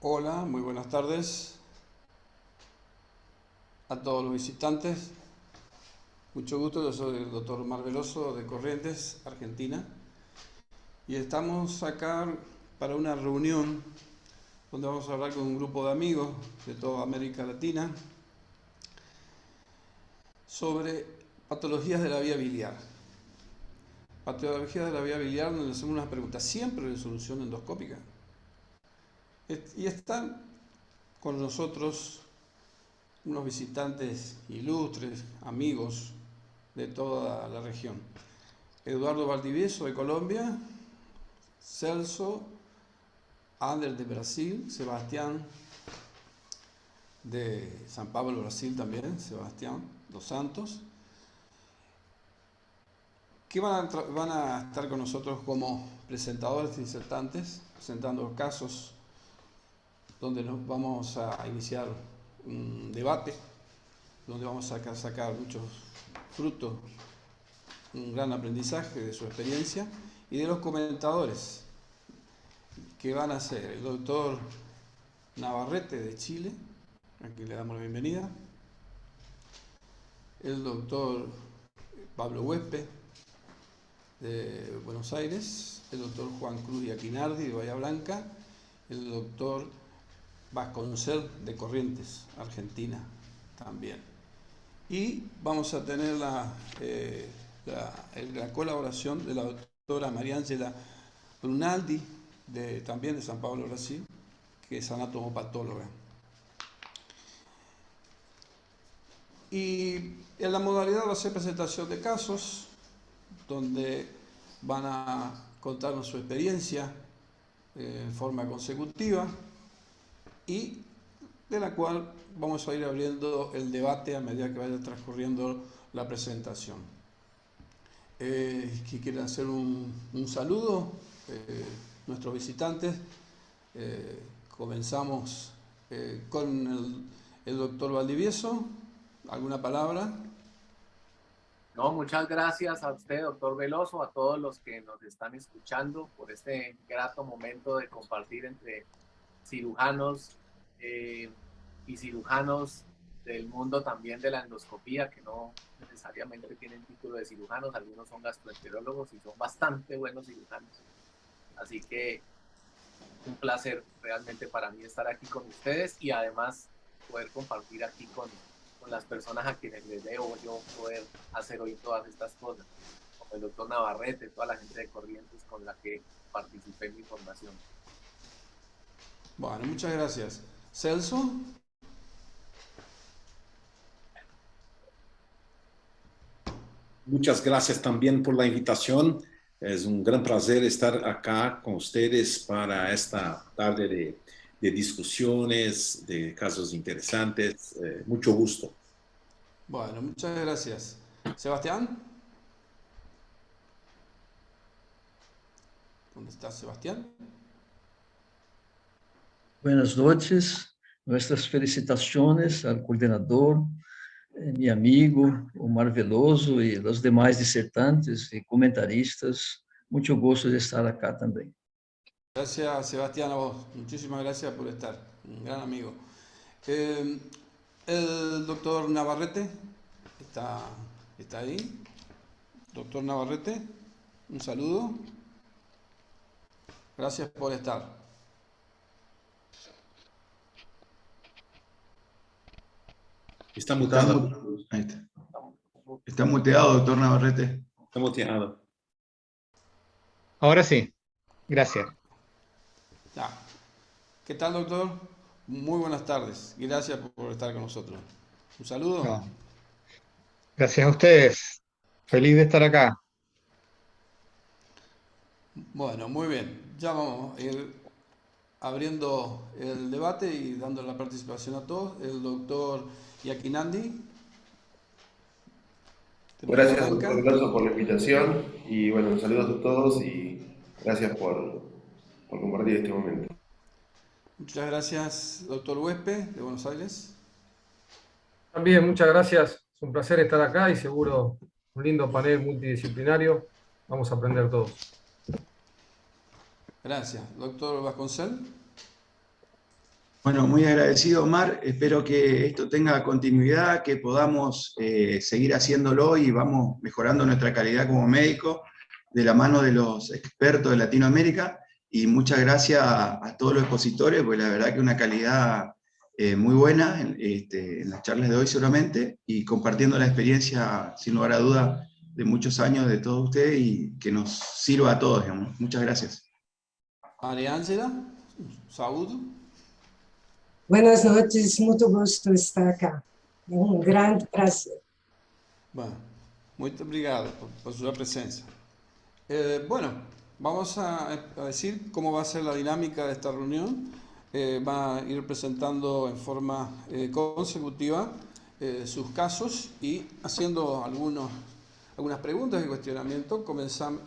Hola, muy buenas tardes a todos los visitantes. Mucho gusto, yo soy el doctor Omar Veloso de Corrientes, Argentina. Y estamos acá para una reunión donde vamos a hablar con un grupo de amigos de toda América Latina sobre patologías de la vía biliar. Patologías de la vía biliar donde le hacemos unas preguntas siempre de solución endoscópica. Y están con nosotros unos visitantes ilustres, amigos de toda la región. Eduardo Valdivieso de Colombia, Celso, Ander de Brasil, Sebastián de San Pablo, Brasil también, Sebastián dos Santos, que van a estar con nosotros como presentadores y disertantes, presentando casos donde nos vamos a iniciar un debate, donde vamos a sacar muchos frutos, un gran aprendizaje de su experiencia y de los comentadores que van a ser el doctor Navarrete de Chile, a quien le damos la bienvenida, el doctor Pablo Huespe de Buenos Aires, el doctor Juan Cruz y Aquinardi de Bahía Blanca, el doctor Vasconcel de Corrientes, Argentina también. Y vamos a tener la colaboración de la doctora Mariángela Brunaldi, también de San Pablo, Brasil, que es anatomopatóloga. Y en la modalidad va a ser presentación de casos, donde van a contarnos su experiencia en forma consecutiva y de la cual vamos a ir abriendo el debate a medida que vaya transcurriendo la presentación. Si quieren hacer un saludo, nuestros visitantes, comenzamos con el doctor Valdivieso. ¿Alguna palabra? No, muchas gracias a usted, doctor Veloso, a todos los que nos están escuchando por este grato momento de compartir entre cirujanos y cirujanos del mundo también de la endoscopía, que no necesariamente tienen título de cirujanos, algunos son gastroenterólogos y son bastante buenos cirujanos. Así que un placer realmente para mí estar aquí con ustedes y además poder compartir aquí con las personas a quienes les debo yo poder hacer hoy todas estas cosas, como el doctor Navarrete, toda la gente de Corrientes con la que participé en mi formación. Bueno, muchas gracias. Celso. Muchas gracias también por la invitación. Es un gran placer estar acá con ustedes para esta tarde de discusiones, de casos interesantes. Mucho gusto. Bueno, muchas gracias. Sebastián. ¿Dónde está Sebastián? Buenas noches, nuestras felicitaciones al coordenador, mi amigo Omar Veloso y los demás disertantes y comentaristas. Mucho gusto de estar acá también. Gracias, Sebastián, a vos. Muchísimas gracias por estar. Un gran amigo. Eh, el doctor Navarrete está ahí. Doctor Navarrete, un saludo. Gracias por estar. Está mutado. Ahí está. Está muteado, doctor Navarrete. Está muteado. Ahora sí, gracias. Ya. ¿Qué tal, doctor? Muy buenas tardes. Gracias por estar con nosotros. Un saludo. No, gracias a ustedes. Feliz de estar acá. Bueno, muy bien. Ya vamos a ir abriendo el debate y dando la participación a todos. El doctor Yaquinandi, de Bahía Gracias, doctor Blanca. Veloso, por la invitación y bueno, saludos a todos y gracias por compartir este momento. Muchas gracias, doctor Huespe, de Buenos Aires. También, muchas gracias. Es un placer estar acá y seguro un lindo panel multidisciplinario. Vamos a aprender todos. Gracias. Doctor Vasconcel. Bueno, muy agradecido, Omar. Espero que esto tenga continuidad, que podamos seguir haciéndolo y vamos mejorando nuestra calidad como médico de la mano de los expertos de Latinoamérica. Y muchas gracias a todos los expositores, porque la verdad que una calidad muy buena en las charlas de hoy seguramente, y compartiendo la experiencia, sin lugar a duda, de muchos años de todos ustedes y que nos sirva a todos, digamos. Muchas gracias. Mariângela, saúde. Buenas noches, muito gosto estar acá. É grande prazer. Bueno, muito obrigado por su presencia. Bueno, vamos a decir cómo va a ser la dinámica de esta reunión. Va a ir presentando en forma consecutiva sus casos y haciendo algunas preguntas y cuestionamientos.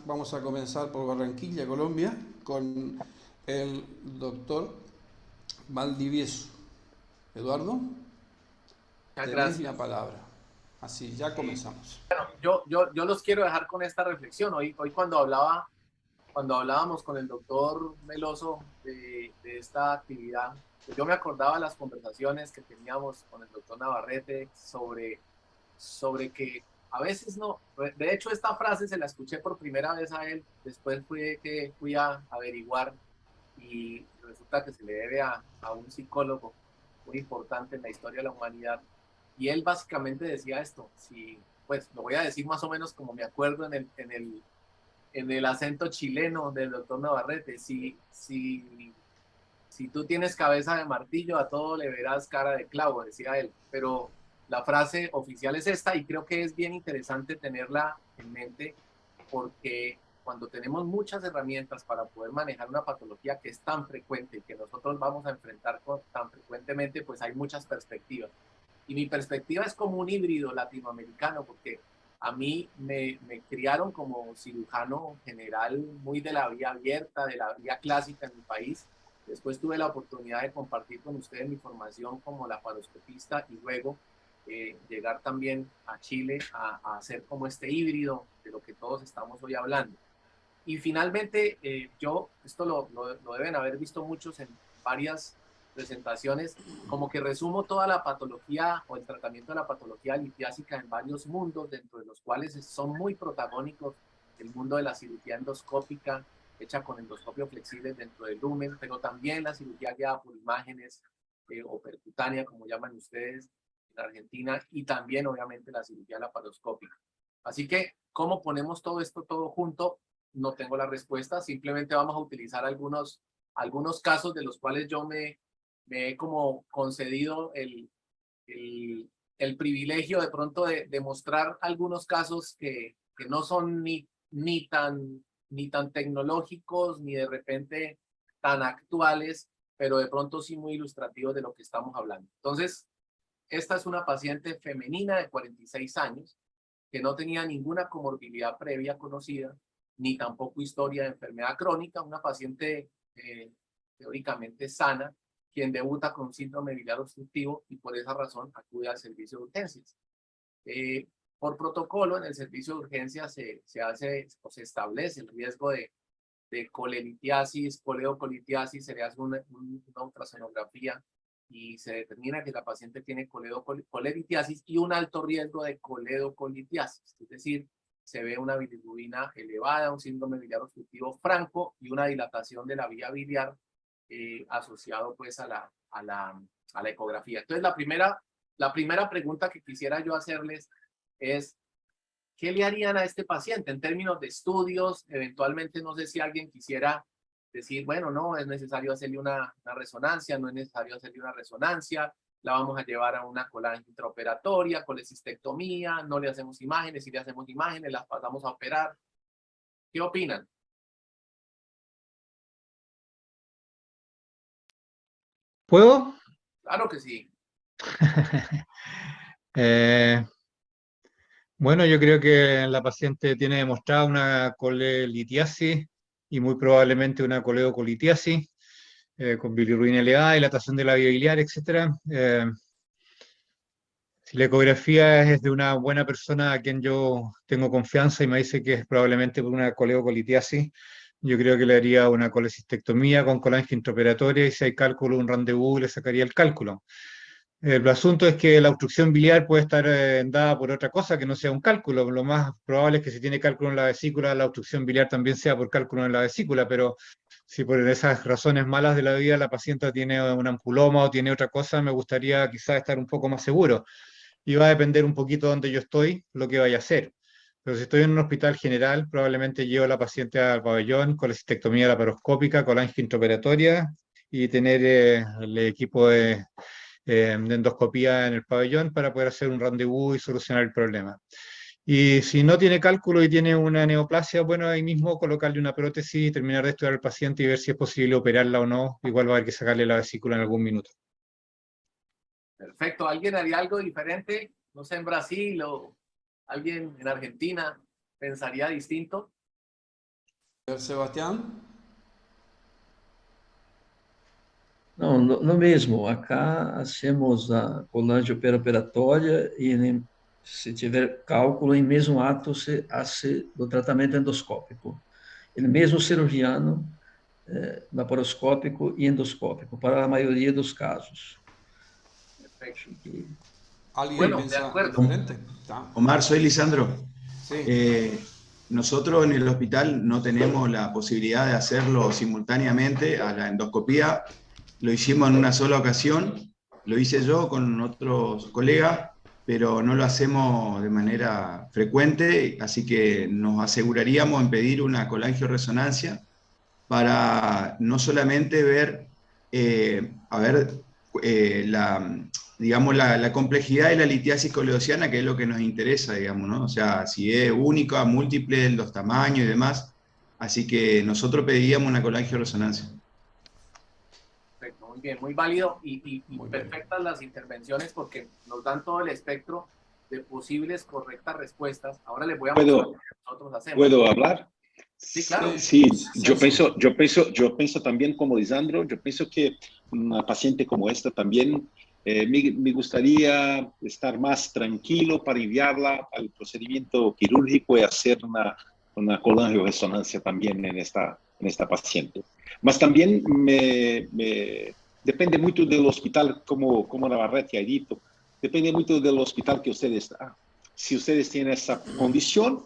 Vamos a comenzar por Barranquilla, Colombia, con el doctor Valdivieso. Eduardo, tenés la palabra. Así, ya comenzamos. Bueno, yo los quiero dejar con esta reflexión. Hoy cuando hablábamos con el doctor Veloso de esta actividad, pues yo me acordaba de las conversaciones que teníamos con el doctor Navarrete sobre que a veces no. De hecho, esta frase se la escuché por primera vez a él, después fui a averiguar y resulta que se le debe a un psicólogo muy importante en la historia de la humanidad. Y él básicamente decía esto, pues lo voy a decir más o menos como me acuerdo en el acento chileno del doctor Navarrete: si tú tienes cabeza de martillo, a todo le verás cara de clavo, decía él. Pero la frase oficial es esta, y creo que es bien interesante tenerla en mente, porque cuando tenemos muchas herramientas para poder manejar una patología que es tan frecuente y que nosotros vamos a enfrentar tan frecuentemente, pues hay muchas perspectivas. Y mi perspectiva es como un híbrido latinoamericano, porque a mí me criaron como cirujano general muy de la vía abierta, de la vía clásica en mi país. Después tuve la oportunidad de compartir con ustedes mi formación como laparoscopista y luego llegar también a Chile a hacer como este híbrido de lo que todos estamos hoy hablando. Y finalmente, esto lo deben haber visto muchos en varias presentaciones, como que resumo toda la patología o el tratamiento de la patología litiásica en varios mundos, dentro de los cuales son muy protagónicos el mundo de la cirugía endoscópica, hecha con endoscopio flexible dentro del lumen, pero también la cirugía guiada por imágenes o percutánea, como llaman ustedes en Argentina, y también obviamente la cirugía laparoscópica. Así que, ¿cómo ponemos todo esto todo junto? No tengo la respuesta, simplemente vamos a utilizar algunos casos de los cuales yo me he como concedido el privilegio de pronto de mostrar algunos casos que no son ni tan tecnológicos, ni de repente tan actuales, pero de pronto sí muy ilustrativos de lo que estamos hablando. Entonces, esta es una paciente femenina de 46 años que no tenía ninguna comorbilidad previa conocida, ni tampoco historia de enfermedad crónica, una paciente teóricamente sana, quien debuta con síndrome biliar obstructivo y por esa razón acude al servicio de urgencias. Por protocolo, en el servicio de urgencias se establece el riesgo de colelitiasis, coledocolitiasis, se le hace una ultrasonografía y se determina que la paciente tiene coleditiasis y un alto riesgo de coledocolitiasis, es decir, se ve una bilirrubina elevada, un síndrome biliar obstructivo franco y una dilatación de la vía biliar asociado pues a la ecografía. Entonces la primera pregunta que quisiera yo hacerles es: ¿qué le harían a este paciente en términos de estudios? Eventualmente no sé si alguien quisiera decir, bueno, no es necesario hacerle una resonancia, no es necesario hacerle una resonancia, la vamos a llevar a una colangia intraoperatoria, colecistectomía, no le hacemos imágenes, si le hacemos imágenes, las pasamos a operar. ¿Qué opinan? ¿Puedo? Claro que sí. Bueno, yo creo que la paciente tiene demostrada una colelitiasis y muy probablemente una coledocolitiasis con bilirrubina elevada, dilatación de la vía biliar, etc. Si la ecografía es de una buena persona a quien yo tengo confianza y me dice que es probablemente por una coledocolitiasis, yo creo que le haría una colecistectomía con colange intraoperatoria y si hay cálculo, un rendezvous, le sacaría el cálculo. El asunto es que la obstrucción biliar puede estar dada por otra cosa que no sea un cálculo. Lo más probable es que si tiene cálculo en la vesícula, la obstrucción biliar también sea por cálculo en la vesícula, pero si por esas razones malas de la vida la paciente tiene un ampuloma o tiene otra cosa, me gustaría quizás estar un poco más seguro. Y va a depender un poquito de donde yo estoy, lo que vaya a hacer. Pero si estoy en un hospital general, probablemente llevo a la paciente al pabellón con la cistectomía laparoscópica, colange intraoperatoria y tener el equipo de endoscopía en el pabellón para poder hacer un rendezvous y solucionar el problema. Y si no tiene cálculo y tiene una neoplasia, bueno, ahí mismo colocarle una prótesis, terminar de estudiar al paciente y ver si es posible operarla o no. Igual va a haber que sacarle la vesícula en algún minuto. Perfecto. ¿Alguien haría algo diferente? No sé, en Brasil o alguien en Argentina pensaría distinto. Sebastián. Não, no mesmo. Acá hacemos a colangio perioperatória e se tiver cálculo, em mesmo ato se hace o tratamento endoscópico. Ele mesmo cirurgiano, laparoscópico e endoscópico, para a maioria dos casos. Perfecto. ¿Alguien Bueno, de piensa acuerdo. diferente? Omar, soy Lisandro. Sí. Nosotros en el hospital no tenemos la posibilidad de hacerlo simultáneamente a la endoscopía. Lo hicimos en una sola ocasión, lo hice yo con otros colegas, pero no lo hacemos de manera frecuente, así que nos aseguraríamos en pedir una colangioresonancia para no solamente ver, la complejidad de la litiasis coleociana, que es lo que nos interesa, digamos, ¿no? O sea, si es única, múltiple, los tamaños y demás. Así que nosotros pediríamos una colangioresonancia. Perfecto, muy bien, muy válido y Muy perfectas las intervenciones porque nos dan todo el espectro de posibles correctas respuestas. Ahora les voy a mostrar lo que nosotros hacemos. ¿Puedo hablar? Sí, claro. Sí, yo pienso también como Lisandro, yo pienso que una paciente como esta también me gustaría estar más tranquilo para enviarla al procedimiento quirúrgico y hacer una colangioresonancia también en esta paciente. Mas también depende mucho del hospital, como Navarrete ha dicho, depende mucho del hospital que ustedes están. Si ustedes tienen esa condición,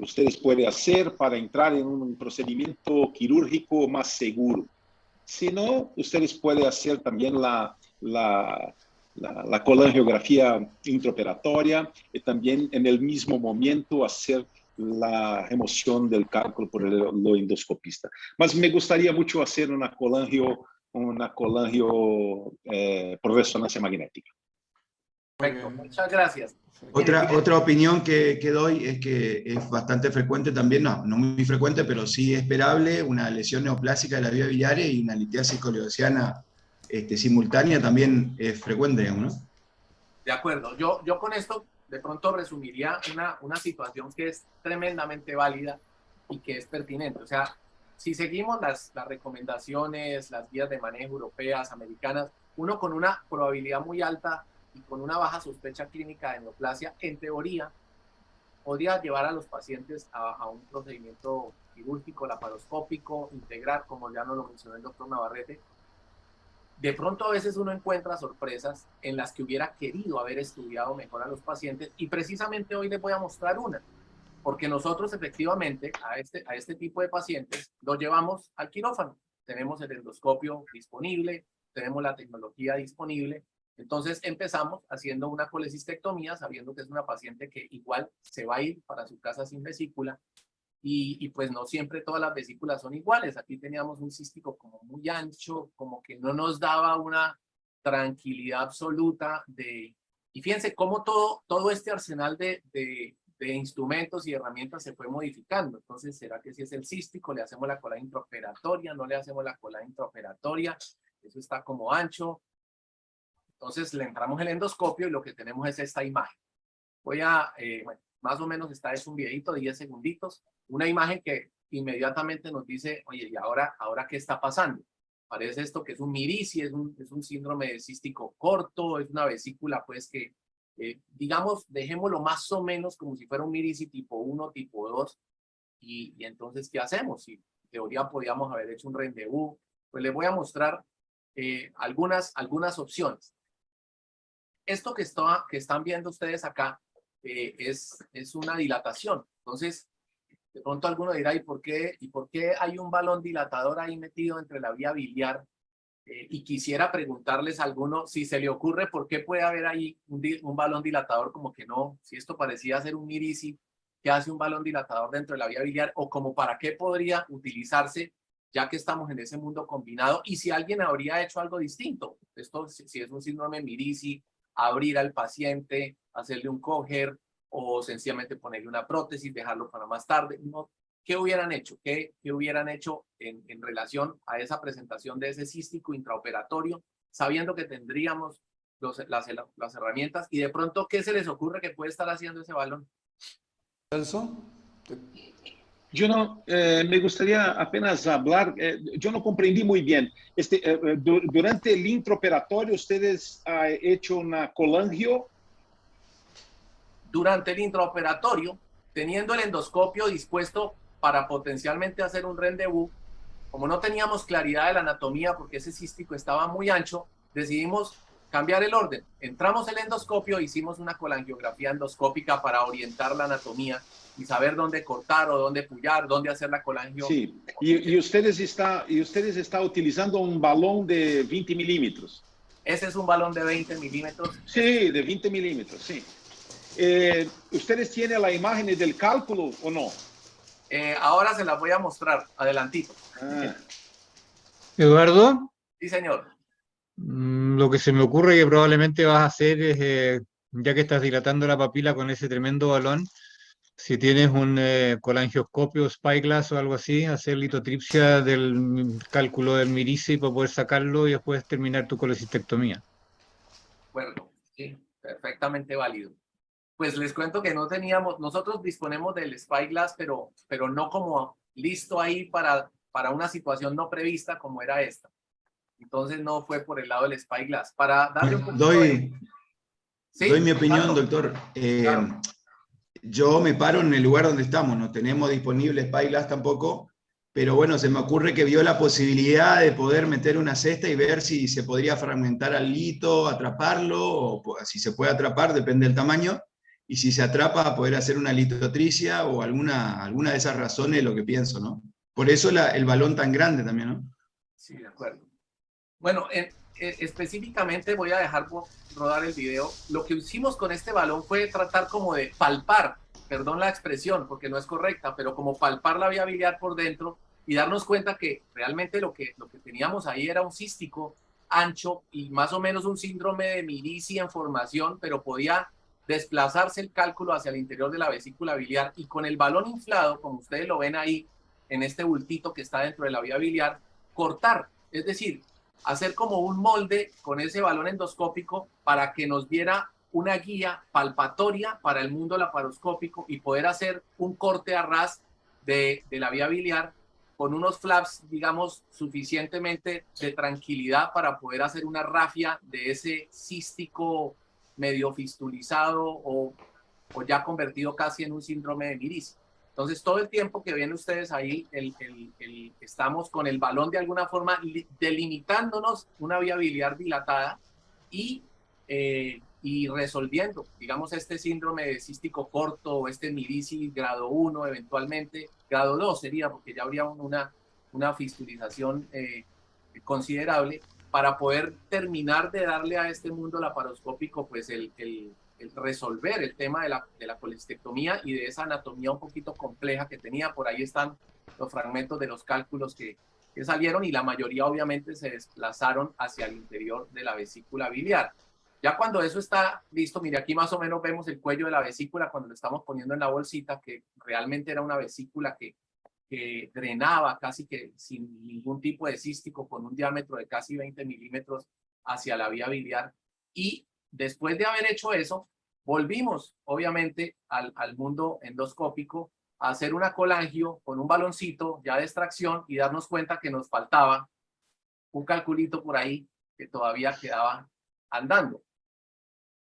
ustedes pueden hacer para entrar en un procedimiento quirúrgico más seguro. Si no, ustedes pueden hacer también la colangiografía intraoperatoria y también en el mismo momento hacer la remoción del cálculo por el endoscopista. Mas me gustaría mucho hacer una colangio por resonancia magnética. Perfecto, muchas gracias. Otra opinión que doy es que es bastante frecuente también, no muy frecuente, pero sí esperable, una lesión neoplásica de la vía biliar y una litiasis coleociana simultánea también es frecuente, ¿no? De acuerdo, yo con esto de pronto resumiría una situación que es tremendamente válida y que es pertinente. O sea, si seguimos las recomendaciones, las guías de manejo europeas, americanas, uno con una probabilidad muy alta y con una baja sospecha clínica de neoplasia, en teoría, podría llevar a los pacientes a un procedimiento quirúrgico, laparoscópico, integral, como ya nos lo mencionó el doctor Navarrete. De pronto a veces uno encuentra sorpresas en las que hubiera querido haber estudiado mejor a los pacientes y precisamente hoy les voy a mostrar una, porque nosotros efectivamente a este tipo de pacientes los llevamos al quirófano. Tenemos el endoscopio disponible, tenemos la tecnología disponible. Entonces empezamos haciendo una colecistectomía sabiendo que es una paciente que igual se va a ir para su casa sin vesícula y pues no siempre todas las vesículas son iguales. Aquí teníamos un cístico como muy ancho, como que no nos daba una tranquilidad absoluta y fíjense cómo todo este arsenal de instrumentos y herramientas se fue modificando. Entonces, ¿será que si es el cístico le hacemos la cola intraoperatoria? ¿No le hacemos la cola intraoperatoria? Eso está como ancho. Entonces le entramos el endoscopio y lo que tenemos es esta imagen. Voy a, bueno, más o menos es un videito de 10 segunditos, una imagen que inmediatamente nos dice, oye, ¿y ahora qué está pasando? Parece esto que es un mirici, es un síndrome cístico corto, es una vesícula pues que, digamos, dejémoslo más o menos como si fuera un mirici tipo 1, tipo 2, y entonces, ¿qué hacemos? Si teoría podíamos haber hecho un rendezvous. Pues les voy a mostrar algunas opciones. Esto que están viendo ustedes acá es una dilatación. Entonces, de pronto alguno dirá, ¿y por qué hay un balón dilatador ahí metido entre la vía biliar? Y quisiera preguntarles a alguno si se le ocurre por qué puede haber ahí un balón dilatador, como que no, si esto parecía ser un mirici, ¿qué hace un balón dilatador dentro de la vía biliar? O como para qué podría utilizarse, ya que estamos en ese mundo combinado, y si alguien habría hecho algo distinto. Esto, si es un síndrome mirici, abrir al paciente, hacerle un coger, o sencillamente ponerle una prótesis, dejarlo para más tarde. No, ¿qué hubieran hecho? ¿Qué hubieran hecho en relación a esa presentación de ese cístico intraoperatorio, sabiendo que tendríamos las herramientas? Y de pronto, ¿qué se les ocurre que puede estar haciendo ese balón? Celso. Yo no, me gustaría apenas hablar, yo no comprendí muy bien. Durante el intraoperatorio, ¿ustedes han hecho una colangio? Durante el intraoperatorio, teniendo el endoscopio dispuesto para potencialmente hacer un rendezvous, como no teníamos claridad de la anatomía porque ese cístico estaba muy ancho, decidimos cambiar el orden. Entramos el endoscopio, hicimos una colangiografía endoscópica para orientar la anatomía y saber dónde cortar o dónde pullar, dónde hacer la colangio. Sí, y ustedes están utilizando un balón de 20 milímetros. Ese es un balón de 20 milímetros. Sí, de 20 milímetros, sí. ¿Ustedes tienen la imagen del cálculo o no? Ahora se las voy a mostrar, adelantito. Eduardo, Sí, señor. lo que se me ocurre que probablemente vas a hacer es, ya que estás dilatando la papila con ese tremendo balón, si tienes un colangioscopio, spyglass o algo así, hacer litotripsia del cálculo del mirici para poder sacarlo y después terminar tu colecistectomía. Bueno, sí, perfectamente válido. Pues les cuento que no teníamos, nosotros disponemos del spyglass, pero no como listo ahí para una situación no prevista como era esta. Entonces no fue por el lado del spyglass. Para darle un poquito doy mi opinión, doctor. Claro. Yo me paro en el lugar donde estamos, no tenemos disponible spyglass tampoco, pero bueno, se me ocurre que vio la posibilidad de poder meter una cesta y ver si se podría fragmentar al lito, atraparlo, o si se puede atrapar, depende del tamaño, y si se atrapa, poder hacer una litotricia o alguna de esas razones, lo que pienso, ¿no? Por eso el balón tan grande también, ¿no? Sí, de acuerdo. Bueno, específicamente voy a dejar rodar el video. Lo que hicimos con este balón fue tratar como de palpar, perdón la expresión porque no es correcta, pero como palpar la vía biliar por dentro y darnos cuenta que realmente lo que teníamos ahí era un cístico ancho y más o menos un síndrome de mirici en formación, pero podía desplazarse el cálculo hacia el interior de la vesícula biliar y con el balón inflado, como ustedes lo ven ahí en este bultito que está dentro de la vía biliar, cortar, es decir, hacer como un molde con ese balón endoscópico para que nos diera una guía palpatoria para el mundo laparoscópico y poder hacer un corte a ras de la vía biliar con unos flaps, digamos, suficientemente de tranquilidad para poder hacer una rafia de ese cístico medio fistulizado o ya convertido casi en un síndrome de mirici. Entonces, todo el tiempo que ven ustedes ahí, estamos con el balón de alguna forma delimitándonos una vía biliar dilatada y resolviendo, digamos, este síndrome de cístico corto o este mirici grado 1, eventualmente grado 2 sería, porque ya habría una fistulización considerable para poder terminar de darle a este mundo laparoscópico pues el resolver el tema de la colecistectomía y de esa anatomía un poquito compleja que tenía. Por ahí están los fragmentos de los cálculos que salieron y la mayoría obviamente se desplazaron hacia el interior de la vesícula biliar. Ya cuando eso está listo, mire, aquí más o menos vemos el cuello de la vesícula cuando lo estamos poniendo en la bolsita, que realmente era una vesícula que drenaba casi que sin ningún tipo de cístico con un diámetro de casi 20 milímetros hacia la vía biliar. Y después de haber hecho eso, volvimos obviamente al mundo endoscópico a hacer una colangio con un baloncito ya de extracción y darnos cuenta que nos faltaba un calculito por ahí que todavía quedaba andando.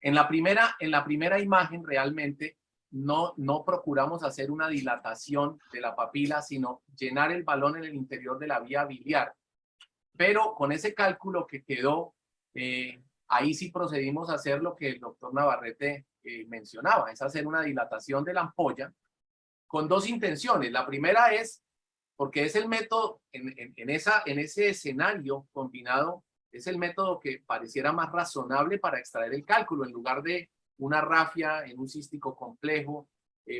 En la primera imagen realmente no procuramos hacer una dilatación de la papila, sino llenar el balón en el interior de la vía biliar. Pero con ese cálculo que quedó, ahí sí procedimos a hacer lo que el doctor Navarrete mencionaba, es hacer una dilatación de la ampolla con dos intenciones. La primera es, porque es el método, en ese escenario combinado, es el método que pareciera más razonable para extraer el cálculo, en lugar de una rafia en un cístico complejo.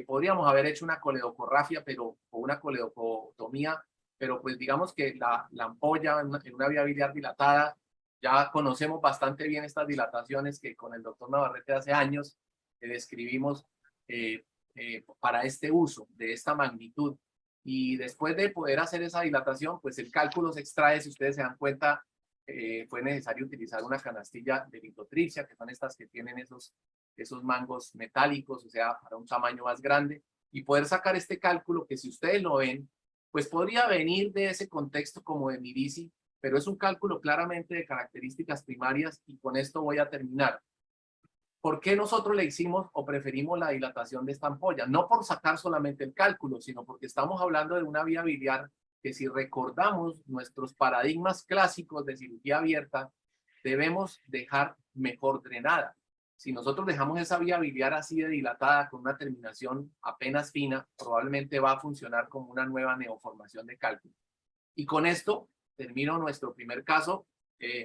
Podríamos haber hecho una coledocorrafia o una coledocotomía, pero pues digamos que la ampolla en una vía biliar dilatada, ya conocemos bastante bien estas dilataciones que con el doctor Navarrete hace años describimos para este uso, de esta magnitud. Y después de poder hacer esa dilatación, pues el cálculo se extrae. Si ustedes se dan cuenta, fue necesario utilizar una canastilla de litotripsia, que son estas que tienen esos mangos metálicos, o sea, para un tamaño más grande, y poder sacar este cálculo que, si ustedes lo ven, pues podría venir de ese contexto como de Mirici, pero es un cálculo claramente de características primarias. Y con esto voy a terminar. ¿Por qué nosotros le hicimos o preferimos la dilatación de esta ampolla? No por sacar solamente el cálculo, sino porque estamos hablando de una vía biliar que, si recordamos nuestros paradigmas clásicos de cirugía abierta, debemos dejar mejor drenada. Si nosotros dejamos esa vía biliar así de dilatada, con una terminación apenas fina, probablemente va a funcionar como una nueva neoformación de cálculo. Y con esto termino nuestro primer caso.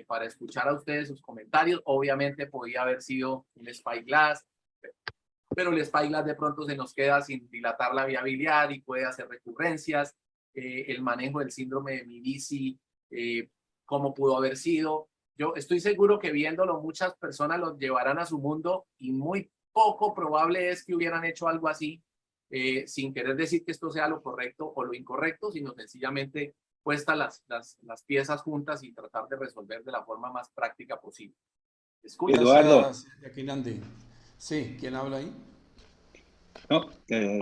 Para escuchar a ustedes sus comentarios. Obviamente podía haber sido un spyglass, pero el spyglass de pronto se nos queda sin dilatar la vía biliar y puede hacer recurrencias. El manejo del síndrome de Mirici, cómo pudo haber sido. Yo estoy seguro que viéndolo muchas personas lo llevarán a su mundo, y muy poco probable es que hubieran hecho algo así, sin querer decir que esto sea lo correcto o lo incorrecto, sino sencillamente puestas las piezas juntas y tratar de resolver de la forma más práctica posible. ¿Escuchas? Eduardo. Sí, ¿quién habla ahí? No,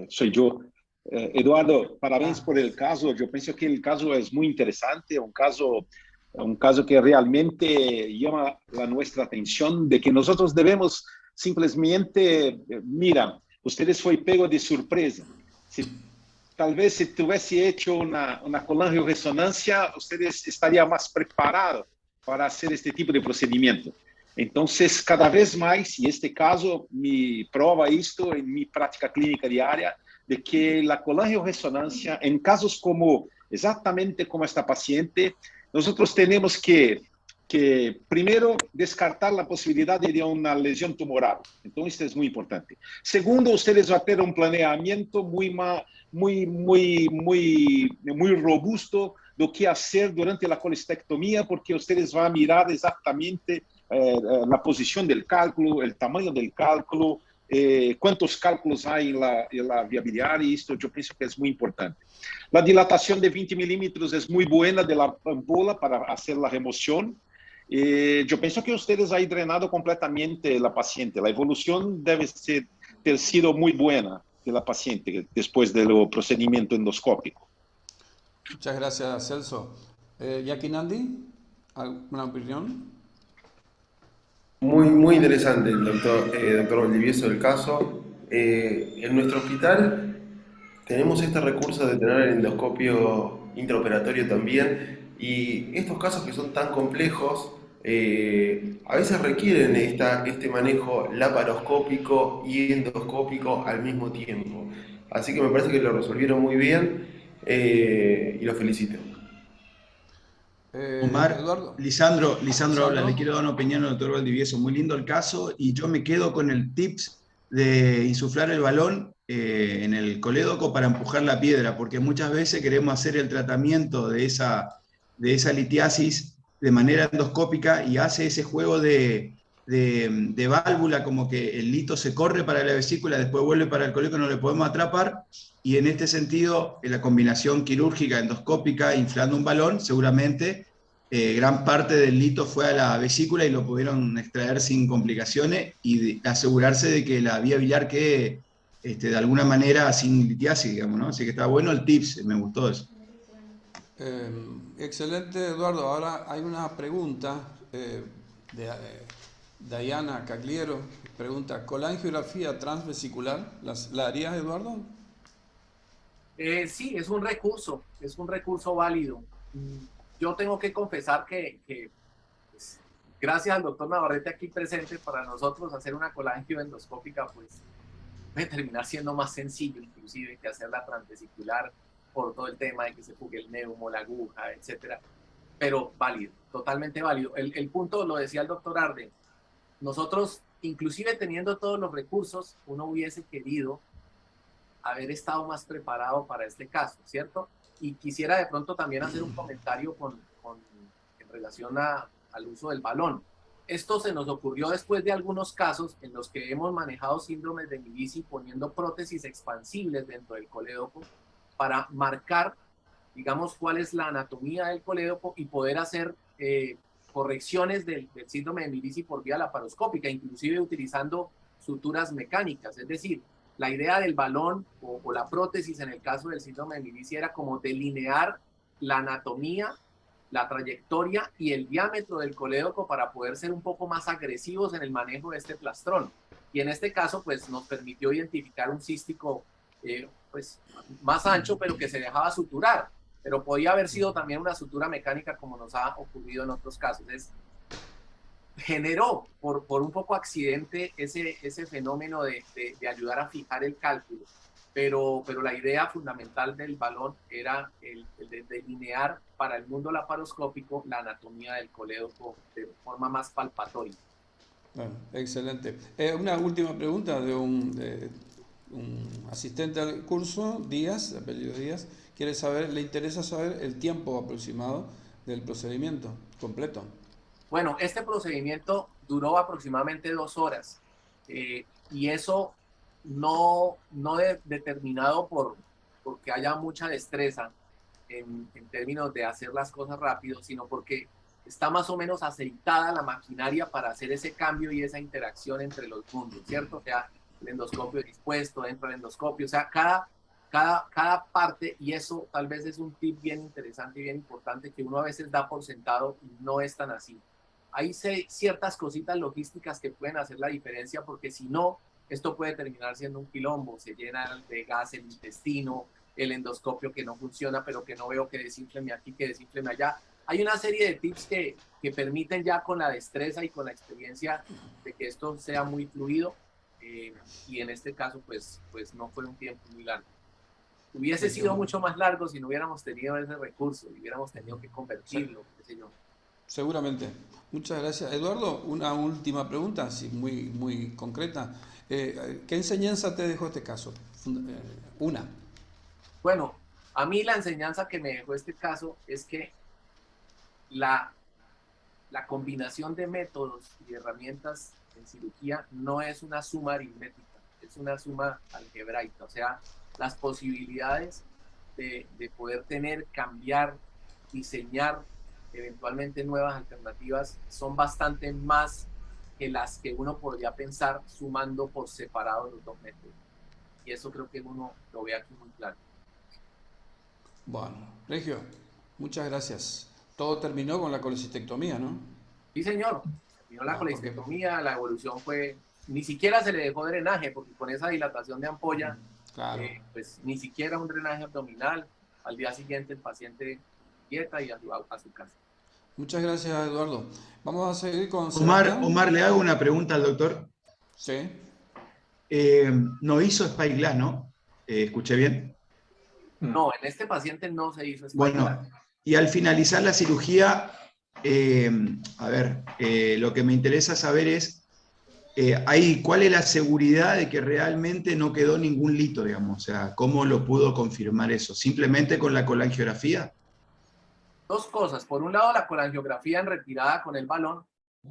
soy yo. Eduardo, parabéns por el caso. Yo pienso que el caso es muy interesante, un caso que realmente llama nuestra atención, de que nosotros debemos simplemente, mira, ustedes fue pego de sorpresa. Tal vez si tuviese hecho una colangioresonancia, ustedes estarían más preparados para hacer este tipo de procedimiento. Entonces, cada vez más, y este caso me prueba esto en mi práctica clínica diaria, de que la colangioresonancia, en casos exactamente como esta paciente, nosotros tenemos que primero descartar la posibilidad de una lesión tumoral. Entonces, esto es muy importante. Segundo, ustedes van a tener un planeamiento muy robusto de qué hacer durante la colestectomía, porque ustedes van a mirar exactamente la posición del cálculo, el tamaño del cálculo, cuántos cálculos hay en la vía biliar, y esto yo pienso que es muy importante. La dilatación de 20 milímetros es muy buena de la ampola para hacer la remoción. Yo pienso que ustedes han drenado completamente la paciente. La evolución debe ter sido muy buena de la paciente después del procedimiento endoscópico. Muchas gracias, Celso. Yakinandi, ¿alguna opinión? Muy interesante el doctor Valdivieso del caso. En nuestro hospital tenemos este recurso de tener el endoscopio intraoperatorio también, y estos casos que son tan complejos a veces requieren este manejo laparoscópico y endoscópico al mismo tiempo. Así que me parece que lo resolvieron muy bien, y los felicito. Omar, Eduardo. Lisandro habla, le quiero dar una opinión al doctor Valdivieso. Muy lindo el caso, y yo me quedo con el tips de insuflar el balón en el colédoco para empujar la piedra, porque muchas veces queremos hacer el tratamiento de esa litiasis de manera endoscópica, y hace ese juego de válvula, como que el lito se corre para la vesícula, después vuelve para el colédoco, no le podemos atrapar. Y en este sentido, en la combinación quirúrgica endoscópica, inflando un balón, seguramente gran parte del lito fue a la vesícula y lo pudieron extraer sin complicaciones, y asegurarse de que la vía biliar quede de alguna manera sin litiasis, digamos, ¿no? Así que está bueno el tips, me gustó eso. Excelente, Eduardo. Ahora hay una pregunta Diana Cagliero pregunta, ¿colangiografía transvesicular la harías, Eduardo? Sí, es un recurso válido. Yo tengo que confesar que pues, gracias al doctor Navarrete aquí presente, para nosotros hacer una colangioendoscópica pues puede terminar siendo más sencillo inclusive que hacer la transvesicular por todo el tema de que se fugue el neumo, la aguja, etcétera. Pero válido, totalmente válido. El punto lo decía el doctor Arden. Nosotros, inclusive teniendo todos los recursos, uno hubiese querido haber estado más preparado para este caso, ¿cierto? Y quisiera de pronto también hacer un comentario en relación al uso del balón. Esto se nos ocurrió después de algunos casos en los que hemos manejado síndromes de Medici poniendo prótesis expansibles dentro del colédoco para marcar, digamos, cuál es la anatomía del colédoco y poder hacer correcciones del síndrome de Medici por vía laparoscópica, inclusive utilizando suturas mecánicas. Es decir, la idea del balón o la prótesis en el caso del síndrome de Medici era como delinear la anatomía, la trayectoria y el diámetro del colédoco para poder ser un poco más agresivos en el manejo de este plastrón. Y en este caso, pues nos permitió identificar un cístico pues más ancho, pero que se dejaba suturar. Pero podía haber sido también una sutura mecánica como nos ha ocurrido en otros casos. Generó por un poco accidente ese fenómeno de ayudar a fijar el cálculo. Pero la idea fundamental del balón era el de delinear para el mundo laparoscópico la anatomía del colédoco de forma más palpatoria. Bueno, excelente. Una última pregunta de un asistente al curso, Díaz, de apellido Díaz, le interesa saber el tiempo aproximado del procedimiento completo. Bueno, este procedimiento duró aproximadamente 2 horas y eso no determinado porque haya mucha destreza en términos de hacer las cosas rápido, sino porque está más o menos aceitada la maquinaria para hacer ese cambio y esa interacción entre los mundos, ¿cierto? O sea, el endoscopio dispuesto dentro del endoscopio, o sea, cada parte, y eso tal vez es un tip bien interesante y bien importante que uno a veces da por sentado y no es tan así. Hay ciertas cositas logísticas que pueden hacer la diferencia porque si no, esto puede terminar siendo un quilombo, se llena de gas el intestino, el endoscopio que no funciona, pero que no veo que desinfleme aquí, que desinfleme allá. Hay una serie de tips que permiten ya con la destreza y con la experiencia de que esto sea muy fluido y en este caso pues no fue un tiempo muy largo. Hubiese sido mucho más largo si no hubiéramos tenido ese recurso y hubiéramos tenido que convertirlo, qué sé yo. Seguramente. Muchas gracias. Eduardo, una última pregunta, así muy concreta. ¿Qué enseñanza te dejó este caso? Una. Bueno, a mí la enseñanza que me dejó este caso es que la combinación de métodos y herramientas en cirugía no es una suma aritmética, es una suma algebraica. O sea, las posibilidades de poder tener, cambiar, diseñar eventualmente nuevas alternativas son bastante más que las que uno podría pensar sumando por separado los dos métodos. Y eso creo que uno lo ve aquí muy claro. Bueno, Regio, muchas gracias. Todo terminó con la colecistectomía, ¿no? Sí, señor. Terminó la colecistectomía, la evolución fue... Ni siquiera se le dejó drenaje, porque con esa dilatación de ampolla, claro. Pues ni siquiera un drenaje abdominal. Al día siguiente el paciente dieta y a su casa. Muchas gracias, Eduardo. Vamos a seguir con Omar, le hago una pregunta al doctor. Sí. No hizo SpyGlass, ¿no? ¿Escuché bien? No, en este paciente no se hizo SpyGlass. Bueno, y al finalizar la cirugía, lo que me interesa saber es, ¿cuál es la seguridad de que realmente no quedó ningún lito, digamos? O sea, ¿cómo lo pudo confirmar eso? ¿Simplemente con la colangiografía? Dos cosas. Por un lado, la colangiografía en retirada con el balón,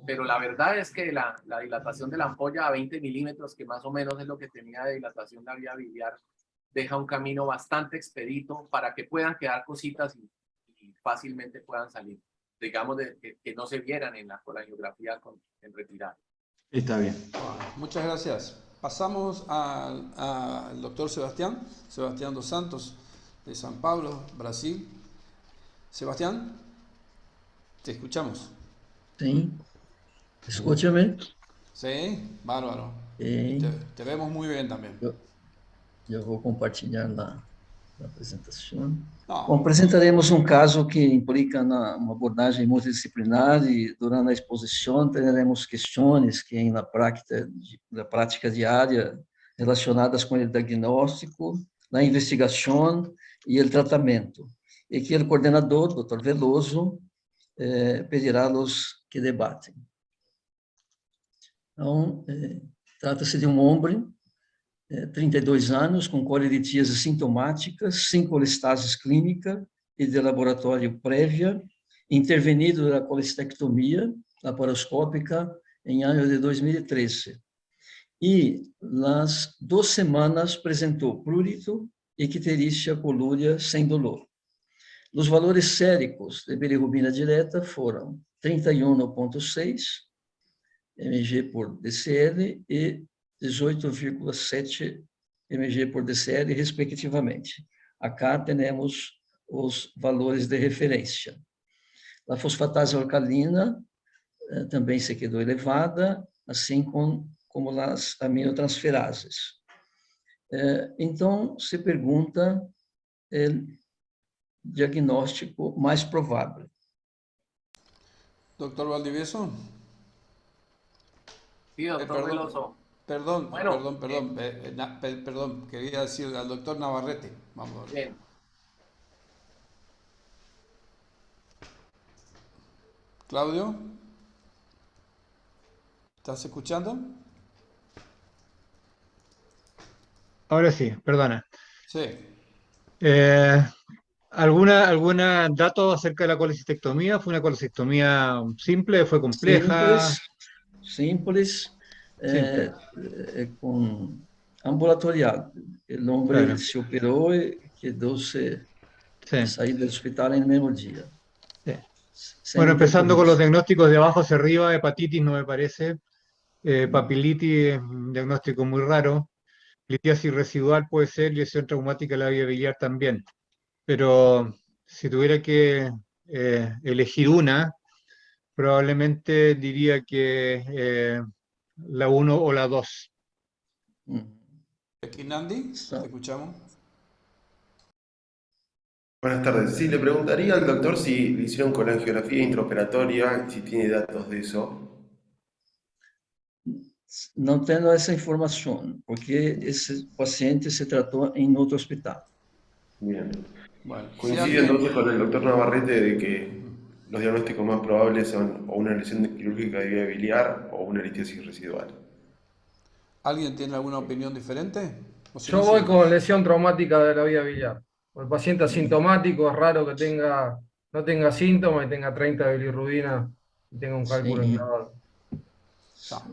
pero la verdad es que la dilatación de la ampolla a 20 milímetros, que más o menos es lo que tenía de dilatación la vía biliar, deja un camino bastante expedito para que puedan quedar cositas y fácilmente puedan salir. Digamos, que no se vieran en la colangiografía en retirada. Está bien. Muchas gracias. Pasamos al doctor Sebastián dos Santos, de San Pablo, Brasil. Sebastián, te escuchamos. Sí, escúchame. Sí, bárbaro. E Te vemos muy bien también. eu vou compartilhar na apresentação. No, Bom, apresentaremos um caso que implica uma abordagem multidisciplinar e durante a exposição teremos questões que na prática diária relacionadas com o diagnóstico, a investigação e o tratamento, e que o coordenador, Dr. Veloso, pedirá aos que debatem. Então, trata-se de um homem, 32 anos, com coliritíase sintomáticas, sem colestase clínica e de laboratório prévia, intervenido da colestectomia laparoscópica em ano de 2013. E, nas 2 semanas, apresentou prurito e icterícia colúrea sem dolor. Os valores séricos de bilirrubina direta foram 31,6 mg por DCL e 18,7 mg por DCL, respectivamente. Acá temos os valores de referência. A fosfatase alcalina também se quedou elevada, assim como as aminotransferases. Então, se pergunta o diagnóstico mais provável. Doctor Valdivieso. Sí, doctor Veloso. Perdón, Bueno, perdón, quería decir al doctor Navarrete. Vamos a ver. Bien. Claudio, ¿estás escuchando? Ahora sí, perdona. Sí. ¿Algún dato acerca de la colecistectomía? ¿Fue una colecistectomía simple? ¿Fue compleja? Simples, com ambulatorial. O homem Claro. se operou e quedou-se sair do hospital no mesmo dia. Sí. Bueno, empezando con los diagnósticos de abajo hacia arriba, hepatitis no me parece, papilitis es un diagnóstico muy raro, litiasis residual puede ser, lesión traumática de la vía biliar también, pero si tuviera que elegir una, probablemente diría que la 1 o la 2. Nandi, te escuchamos. Buenas tardes. Sí, le preguntaría al doctor si le hicieron colangiografía intraoperatoria, si tiene datos de eso. Não tenho essa informação, porque esse paciente se tratou em outro hospital. Bien. Bueno, Coincide entonces con el doctor Navarrete de que los diagnósticos más probables son o una lesión quirúrgica de vía biliar o una litiasis residual. ¿Alguien tiene alguna opinión diferente? Yo voy con lesión traumática de la vía biliar. El paciente asintomático es raro que no tenga síntomas y tenga 30 de bilirrubina y tenga un cálculo elevado.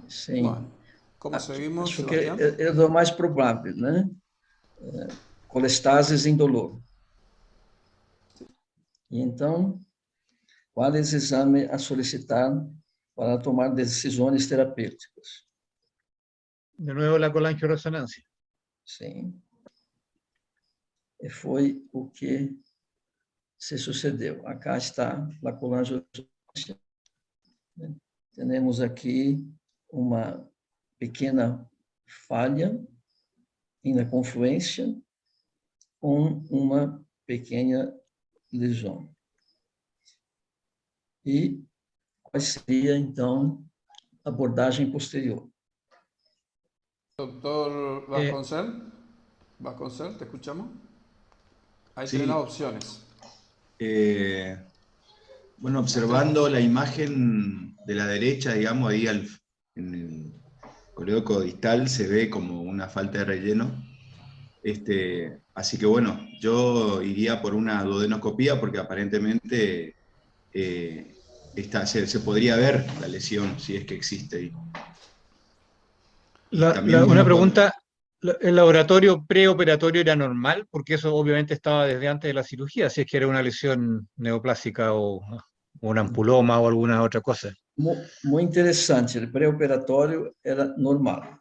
Sim. Bueno, ¿cómo seguimos? Acho que é o mais provável, né? Colestases indolor. E então, quais exames a solicitar para tomar decisões terapêuticas? De nuevo la colangioresonancia. Sim. E foi o que se sucedeu. Acá está a colangioresonancia. Temos aqui uma pequena falha na confluência com uma pequena lesão. E qual seria, então, a abordagem posterior? Doctor Vasconcel, ¿te escuchamos? Hay Sí. 3 opciones. Bueno, observando la imagen de la derecha, digamos, ahí en el colédoco distal se ve como una falta de relleno. Así que bueno, yo iría por una duodenoscopía porque aparentemente se podría ver la lesión, si es que existe ahí. Una pregunta, ¿el laboratorio preoperatorio era normal? Porque eso obviamente estaba desde antes de la cirugía, si es que era una lesión neoplásica o un ampuloma o alguna otra cosa. Muy interessante, o pré-operatório era normal,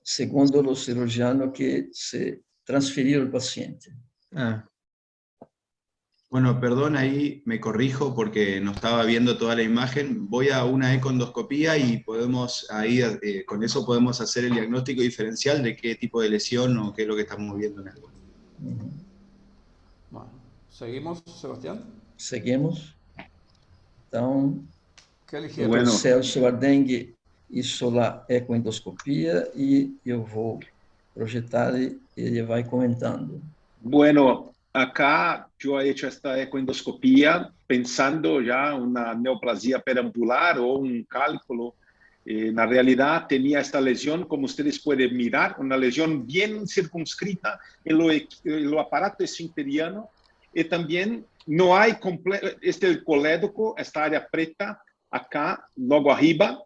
segundo o cirurgião que se transferiu o paciente. Ah. Bueno, perdón, ahí me corrijo porque no estaba viendo toda la imagen. Voy a una econdoscopía y podemos ahí, con eso podemos hacer el diagnóstico diferencial de qué tipo de lesión o qué es lo que estamos viendo en el cuerpo. Bueno, ¿seguimos, Sebastián? Seguimos. Então, ¿Qué Dr. eligieron? Bueno. Celso Ardengue hizo a ecoendoscopia e eu vou projetar e ele vai comentando. Bueno, acá yo he hecho esta ecoendoscopía pensando ya una neoplasia perambular o un cálculo. En la realidad tenía esta lesión, como ustedes pueden mirar, una lesión bien circunscrita en lo aparato esfinteriano, y también no hay el colédoco, esta área preta acá, luego arriba,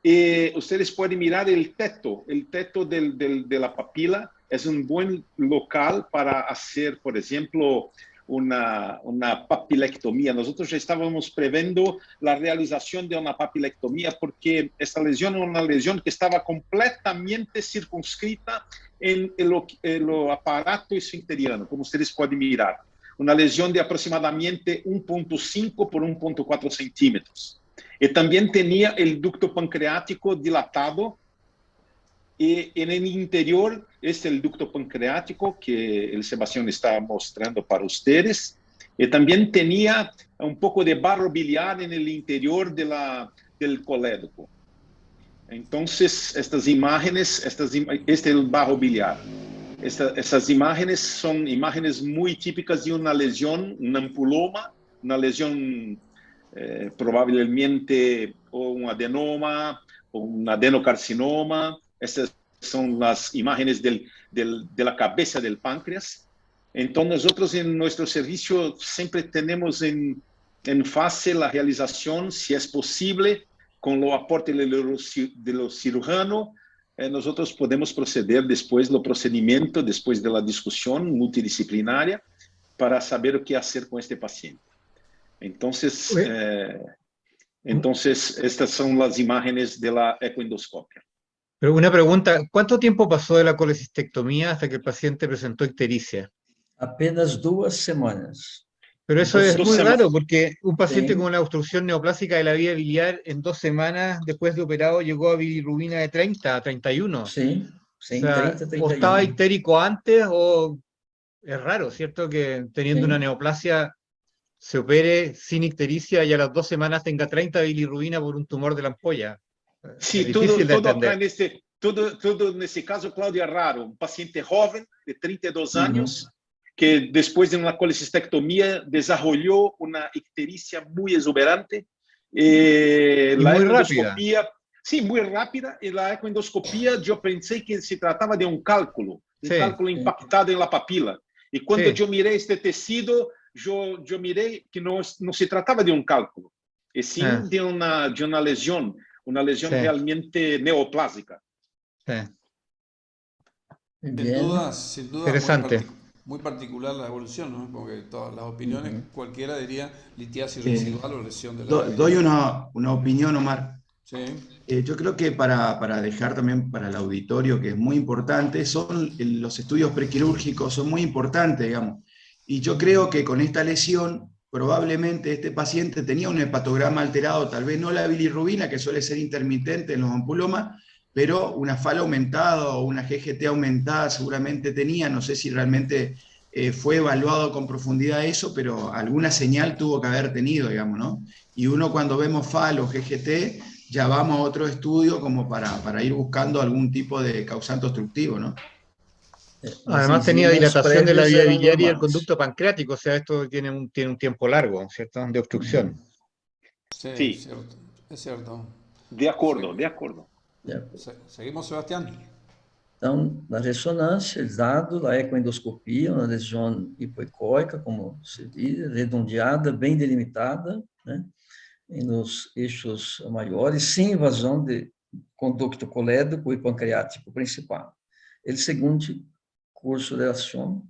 y ustedes pueden mirar el teto de la papila. Es un buen local para hacer, por ejemplo, una papilectomía. Nosotros ya estábamos previendo la realización de una papilectomía porque esta lesión era una lesión que estaba completamente circunscrita en el aparato esfinteriano, como ustedes pueden mirar. Una lesión de aproximadamente 1.5 por 1.4 centímetros. Y también tenía el ducto pancreático dilatado. Y en el interior es el ducto pancreático que el Sebastián está mostrando para ustedes. Y también tenía un poco de barro biliar en el interior del colédoco. Entonces, estas imágenes, este es el barro biliar. Estas imágenes son imágenes muy típicas de una lesión, un ampuloma, una lesión probablemente o un adenoma o un adenocarcinoma. Estas son las imágenes de la cabeza del páncreas. Entonces nosotros en nuestro servicio siempre tenemos en fase la realización, si es posible, con el aporte de los cirujanos. Nosotros podemos proceder después del procedimiento, después de la discusión multidisciplinaria, para saber qué hacer con este paciente. Entonces, estas son las imágenes de la ecoendoscopia. Pero una pregunta, ¿cuánto tiempo pasó de la colecistectomía hasta que el paciente presentó ictericia? Apenas 2 semanas. Pero eso es muy raro, porque un paciente Sí. con una obstrucción neoplásica de la vía biliar en 2 semanas después de operado llegó a bilirrubina de 30 a 31. Sim, sim, O sea, 30, o 31. estaba ictérico antes o es raro, ¿cierto? Que teniendo Sí. una neoplasia se opere sin ictericia y a las 2 semanas tenga 30 bilirrubina por un tumor de la ampolla. Sí, es difícil de todo acá entender. todo en ese caso, Claudio, es raro. Un paciente joven de 32 Uhum. años que después de una colecistectomía desarrolló una ictericia muy exuberante. Y La muy ecoendoscopía, sí, muy rápida. Y la ecoendoscopía yo pensé que se trataba de un cálculo Sí. impactado en la papila. Y cuando Sí. yo miré este tejido, yo miré que no se trataba de un cálculo, y sí de una lesión Sí. realmente neoplásica. Sí. Sin Bien. duda Interesante. muy particular la evolución, ¿no? Porque todas las opiniones, Ujú. cualquiera diría litiasis residual o lesión de la Doy vía. una opinión, Omar. Sí. Yo creo que para dejar también para el auditorio, que es muy importante, son los estudios prequirúrgicos, son muy importantes, digamos. Y yo creo que con esta lesión, probablemente este paciente tenía un hepatograma alterado, tal vez no la bilirrubina, que suele ser intermitente en los ampulomas, pero una FAL aumentada o una GGT aumentada seguramente tenía, no sé si realmente fue evaluado con profundidad eso, pero alguna señal tuvo que haber tenido, digamos, ¿no? Y uno cuando vemos FAL o GGT, ya vamos a otro estudio como para ir buscando algún tipo de causante obstructivo, ¿no? Las Además tenía enzimas dilatación de la prévias vía eram biliar y el normais. conducto pancreático, o sea, esto tiene un tiempo largo, ¿cierto? De obstrucción. Sí, Sí. cierto. Es cierto. De acuerdo, Sí. de acuerdo. Seguimos, Sebastián. Então, na ressonância, dado a ecoendoscopia, uma lesão hipoecóica, como se diz, redondeada, bem delimitada, né, nos eixos maiores, sem invasão de conducto colédoco e pancreático principal. El segundo curso de ação.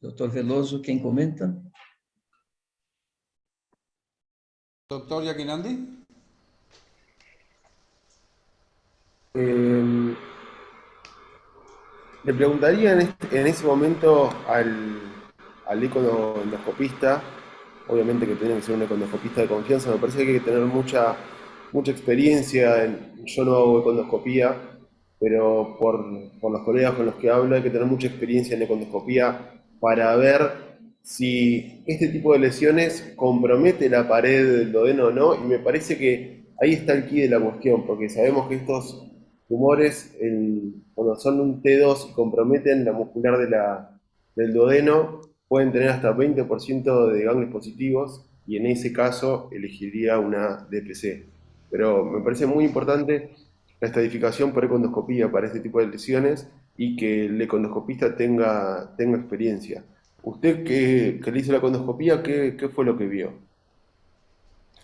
Doutor Veloso, quem comenta? Doctor Yaquinandi. Le preguntaría en ese momento al ecoendoscopista, obviamente que tiene que ser un ecoendoscopista de confianza, me parece que hay que tener mucha experiencia. Yo no hago ecoendoscopía, pero por los colegas con los que hablo hay que tener mucha experiencia en ecoendoscopía para ver si este tipo de lesiones compromete la pared del duodeno o no, y me parece que ahí está el quid de la cuestión, porque sabemos que estos tumores, cuando son un T2 y comprometen la muscular del duodeno, pueden tener hasta 20% de ganglios positivos, y en ese caso elegiría una DPC. Pero me parece muy importante la estadificación por econdoscopía para este tipo de lesiones y que el econdoscopista tenga experiencia. Usted que le hizo la econdoscopía, ¿qué fue lo que vio?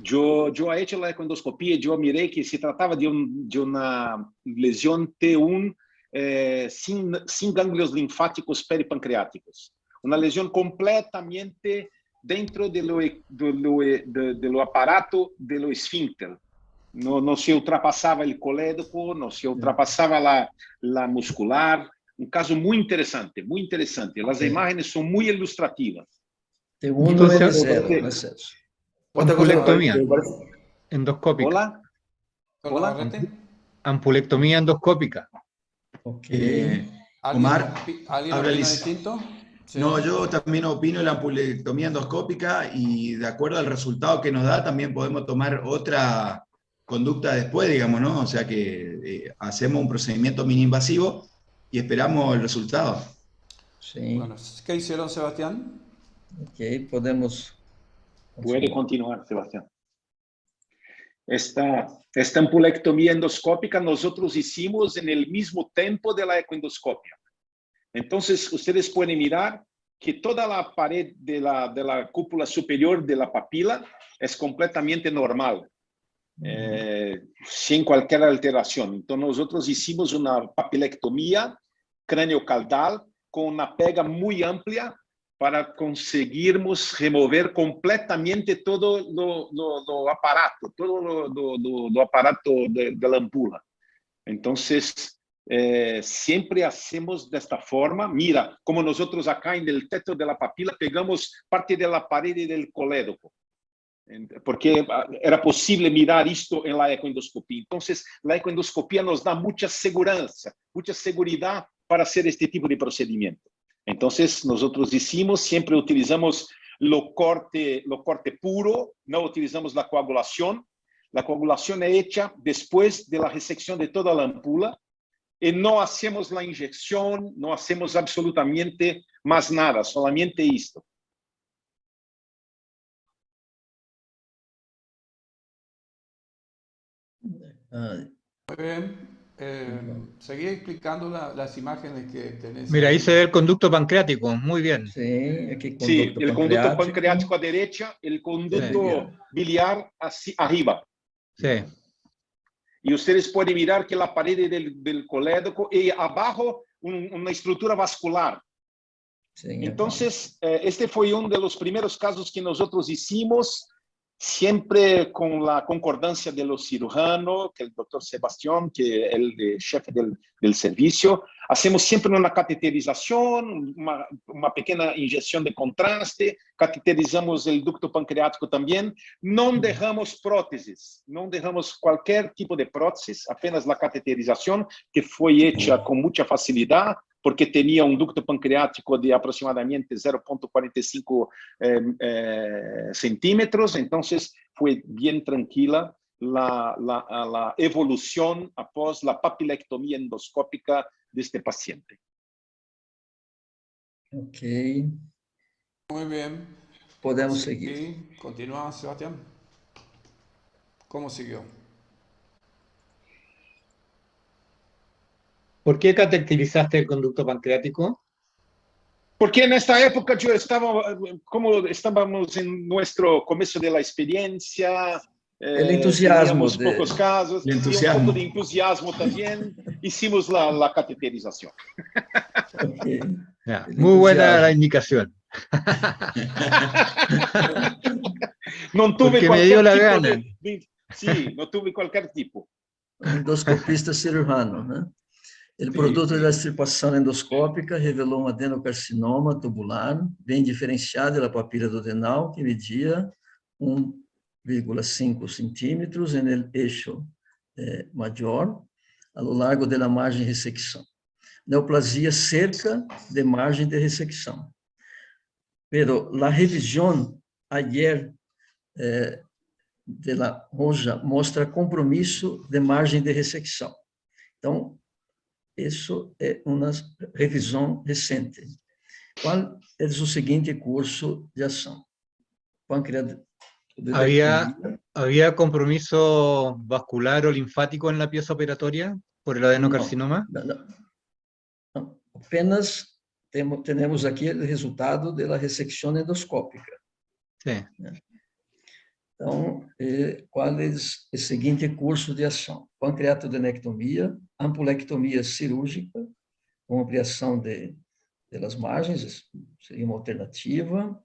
Yo he hecho la econdoscopia y yo miré que se trataba de una lesión T1 sin ganglios linfáticos peripancreáticos. Una lesión completamente dentro de lo aparato de lo esfínter. No se ultrapassava el colédoco, no se ultrapassava la muscular. Un caso muy interesante, muy interesante. Las imágenes son muy ilustrativas. T1 Entonces, L0, ¿no es eso? Otra cosa Ampulectomía que me parece... endoscópica. Hola. Hola, Hola. Ampulectomía endoscópica. Ok. Omar, ¿Alguien habla opina Liz. distinto? Sí. No, yo también opino la ampulectomía endoscópica y de acuerdo al resultado que nos da también podemos tomar otra conducta después, digamos, ¿no? O sea que hacemos un procedimiento mini-invasivo y esperamos el resultado. Sí, Bueno, ¿qué hicieron, Sebastián? ok, podemos Puede continuar. continuar, Sebastián. Esta ampulectomía endoscópica nosotros hicimos en el mismo tiempo de la ecoendoscopia. Entonces, ustedes pueden mirar que toda la pared de la cúpula superior de la papila es completamente normal, sin cualquier alteración. Entonces, nosotros hicimos una papilectomía crâneo-caudal con una pega muy amplia para conseguirmos remover completamente todo lo aparato, todo lo aparato de la ampula. Entonces, siempre hacemos de esta forma. Mira, como nosotros acá en el teto de la papila pegamos parte de la pared del colédoco, porque era posible mirar esto en la ecoendoscopia. Entonces, la ecoendoscopia nos da mucha seguridad para hacer este tipo de procedimiento. Entonces, nosotros hicimos, siempre utilizamos lo corte puro, no utilizamos la coagulación. La coagulación es hecha después de la resección de toda la ampula y no hacemos la inyección, no hacemos absolutamente más nada, solamente esto. Muy bien. Seguí explicando las imágenes que tenés. Mira, ahí se ve el conducto pancreático, muy bien. Sí, aquí Sí, conducto el conducto pancreático a derecha, el conducto biliar hacia arriba. Sí. Y ustedes pueden mirar que la pared del colédoco y abajo una estructura vascular. Sí, Entonces, este fue uno de los primeros casos que nosotros hicimos, siempre con la concordancia de los cirujanos, que el doctor Sebastián, que es el jefe del servicio. Hacemos siempre una cateterización, una pequeña inyección de contraste, cateterizamos el ducto pancreático también. No dejamos prótesis, no dejamos cualquier tipo de prótesis, apenas la cateterización, que fue hecha con mucha facilidad, porque tenía un ducto pancreático de aproximadamente 0,45 centímetros, entonces fue bien tranquila la evolución após la papilectomía endoscópica de este paciente. Ok. Muy bien. Podemos seguir. Sí, continúa, Sebastián. ¿Cómo siguió? ¿Por qué cateterizaste el conducto pancreático? Porque en esta época yo estaba, como estábamos en nuestro comienzo de la experiencia, el entusiasmo. Pocos casos, y un poco de entusiasmo también, hicimos la cateterización. Okay. Ya, muy buena la indicación. No tuve porque cualquier me dio la tipo gana. Sí, no tuve cualquier tipo. Endoscopista cirujano, ¿no? O produto da extirpação endoscópica revelou um adenocarcinoma tubular bem diferenciado da papila duodenal, que media 1,5 centímetros no eixo maior, a lo largo da margem de ressecção. Neoplasia cerca de margem de ressecção. Pero la revisión ayer de la Roja mostra compromisso de margem de ressecção. Então, isso é uma revisão recente. Qual é o seguinte curso de ação? ¿Había compromiso vascular o linfático en la pieza operatoria por el adenocarcinoma? Não. Apenas temos aqui o resultado da ressecção endoscópica. Sim. Então, qual é o seguinte curso de ação? Pancreatodenectomia, ampulectomia cirúrgica, com ampliação das margens, seria uma alternativa,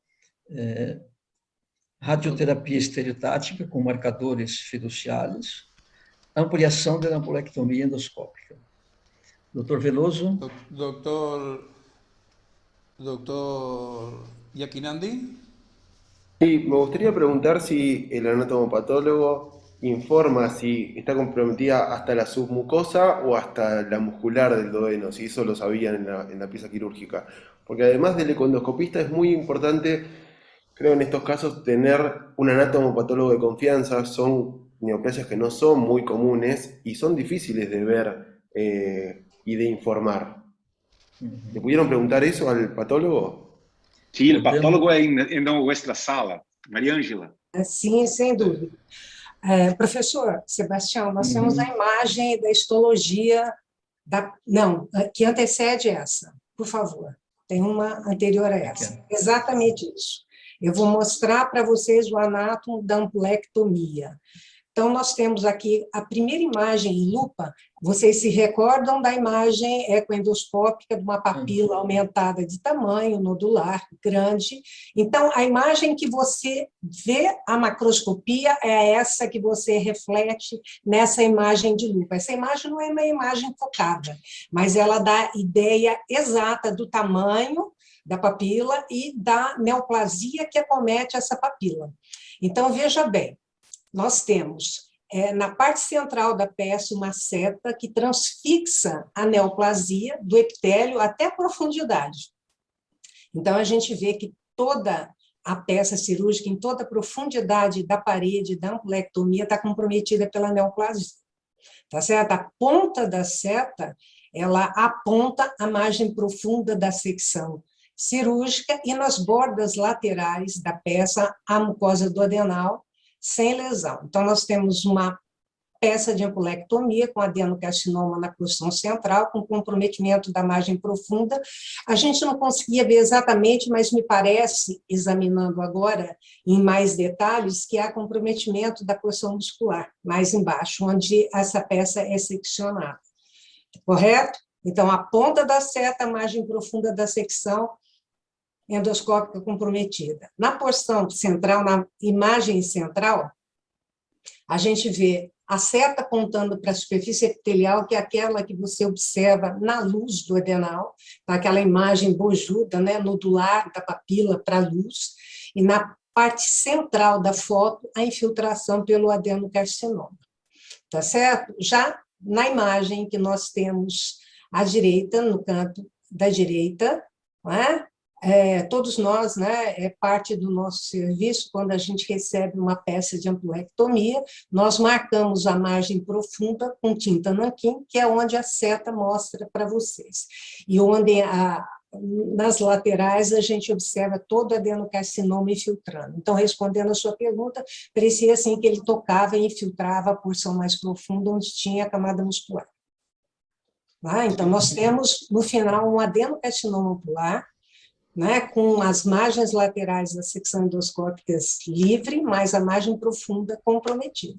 radioterapia estereotática com marcadores fiduciários, ampliação da ampulectomia endoscópica. Doutor Veloso? Doctor Yakinandi. Sí, me gustaría preguntar si el anatomopatólogo informa si está comprometida hasta la submucosa o hasta la muscular del duodeno, si eso lo sabían en la pieza quirúrgica. Porque además del econdoscopista es muy importante, creo en estos casos, tener un anatomopatólogo de confianza. Son neoplasias que no son muy comunes y son difíciles de ver y de informar. ¿Le pudieron preguntar eso al patólogo? Sí, el patólogo é em nuestra sala. Maria Ângela. Sim, sem dúvida. Professor Sebastião, nós temos a imagem da histologia, que antecede essa, por favor. Tem uma anterior a essa. Exatamente isso. Eu vou mostrar para vocês o anátomo da ampulectomia. Então, nós temos aqui a primeira imagem em lupa. Vocês se recordam da imagem ecoendoscópica de uma papila aumentada de tamanho, nodular, grande. Então, a imagem que você vê a macroscopia é essa que você reflete nessa imagem de lupa. Essa imagem não é uma imagem focada, mas ela dá ideia exata do tamanho da papila e da neoplasia que acomete essa papila. Então, veja bem, nós temos na parte central da peça uma seta que transfixa a neoplasia do epitélio até a profundidade. Então, a gente vê que toda a peça cirúrgica, em toda a profundidade da parede da ampulectomia, está comprometida pela neoplasia. Tá certo? A ponta da seta, ela aponta a margem profunda da secção cirúrgica e nas bordas laterais da peça, a mucosa duodenal, sem lesão. Então, nós temos uma peça de ampulectomia com adenocarcinoma na porção central, com comprometimento da margem profunda. A gente não conseguia ver exatamente, mas me parece, examinando agora em mais detalhes, que há comprometimento da porção muscular, mais embaixo, onde essa peça é seccionada. Correto? Então, a ponta da seta, a margem profunda da secção endoscópica comprometida. Na porção central, na imagem central, a gente vê a seta apontando para a superfície epitelial, que é aquela que você observa na luz do adenal, aquela imagem bojuda, né, nodular da papila para a luz, e na parte central da foto, a infiltração pelo adenocarcinoma. Tá certo? Já na imagem que nós temos à direita, no canto da direita, não é? Todos nós, né, é parte do nosso serviço, quando a gente recebe uma peça de ampulectomia, nós marcamos a margem profunda com tinta nanquim, que é onde a seta mostra para vocês. E onde, nas laterais, a gente observa todo o adenocarcinoma infiltrando. Então, respondendo a sua pergunta, parecia assim que ele tocava e infiltrava a porção mais profunda, onde tinha a camada muscular. Então, nós temos, no final, um adenocarcinoma ampular, né, com as margens laterais das secções endoscópicas livre, mas a margem profunda comprometida.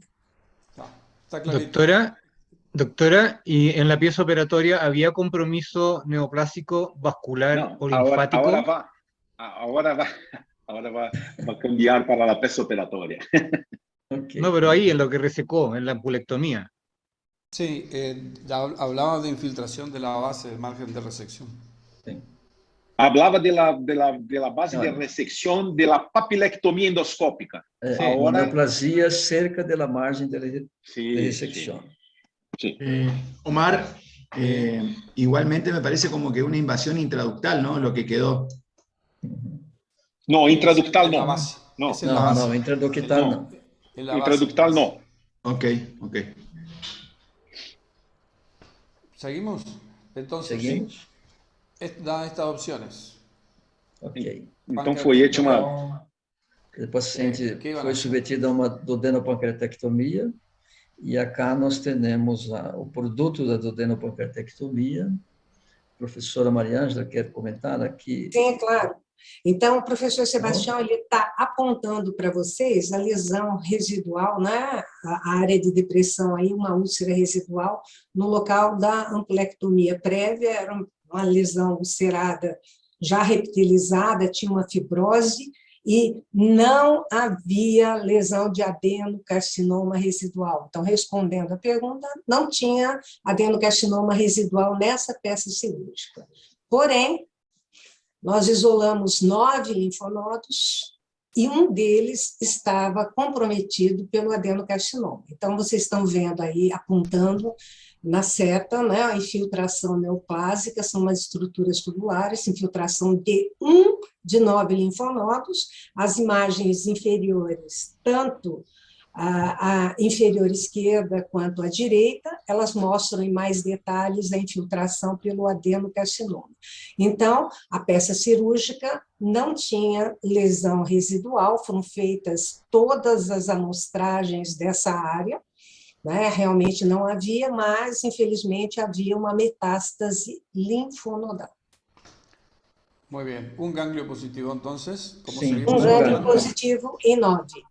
Doctora, ¿y en la pieza operatoria había compromiso neoplásico vascular o linfático? Ahora va a cambiar para la pieza operatoria. Okay. No, pero ahí en lo que resecó, en la ampulectomía. Sí, hablaba de infiltración de la base del margen de resección. Sim. Hablaba de la base de Claro. resección de la papilectomía endoscópica. É, Sí. uma Ahora, neoplasia cerca de la margem de sí, resección. sí. Omar, igualmente me parece como que una invasión intraductal, ¿no? Lo que quedó. No, intraductal Es la no. base. No, Es en la Não, base. não, intraductal no. não. En la base. Intraductal no. Ok, ok. ¿Seguimos? Entonces, Seguimos? da estas opciones. Ok. Então foi hecho uma... Então, o paciente que iban a foi hacer? submetido a uma duodenopancreatectomia e acá nós temos o produto da duodenopancreatectomia. Professora Mariângela quer comentar aqui? Sim, claro. Então, o professor Sebastião ele está apontando para vocês a lesão residual, né? A área de depressão, aí, uma úlcera residual, no local da ampulectomia prévia, era uma lesão ulcerada já reptilizada, tinha uma fibrose, e não havia lesão de adenocarcinoma residual. Então, respondendo à pergunta, não tinha adenocarcinoma residual nessa peça cirúrgica. Porém, nós isolamos 9 linfonodos e um deles estava comprometido pelo adenocarcinoma. Então, vocês estão vendo aí, apontando na seta, né, a infiltração neoplásica, são umas estruturas tubulares, infiltração de 1 de 9 linfonodos, as imagens inferiores, tanto a inferior esquerda quanto a direita, elas mostram em mais detalhes a infiltração pelo adenocarcinoma. Então, a peça cirúrgica não tinha lesão residual, foram feitas todas as amostragens dessa área, né? Realmente não havia, mas, infelizmente, havia uma metástase linfonodal. Muy bien. Un ganglio positivo, entonces. ¿Cómo Sí, seguimos? Um un ganglio ganglio. positivo em 9.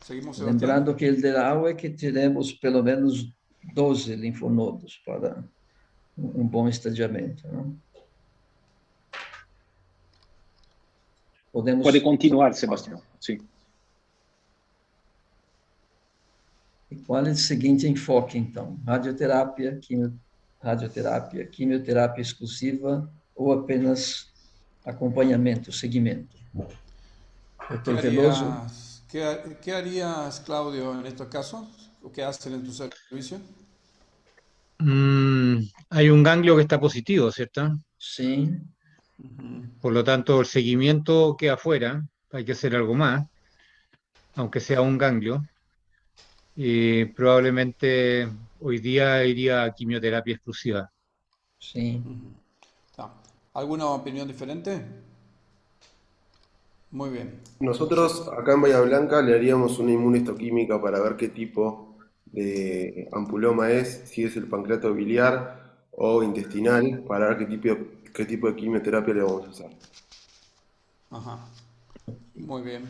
Seguimos, Sebastián. Lembrando que o ideal é que tiremos pelo menos 12 linfonodos para um bom estadiamento. Né? Podemos... Pode continuar, Sebastião. Sim. E qual é o seguinte enfoque, então? Radioterapia, quimioterapia exclusiva ou apenas acompanhamento, seguimento? Doutor Veloso? ¿Qué harías, Claudio, en estos casos? ¿O qué hacen en tu servicio? Hay un ganglio que está positivo, ¿cierto? Sí. Por lo tanto, el seguimiento queda afuera, hay que hacer algo más, aunque sea un ganglio. Y probablemente hoy día iría a quimioterapia exclusiva. Sí. ¿Alguna opinión diferente? Muy bien. Nosotros acá en Bahía Blanca le haríamos una inmunohistoquímica para ver qué tipo de ampuloma es, si es el pancreato biliar o intestinal, para ver qué tipo de quimioterapia le vamos a hacer. Ajá. Muy bien.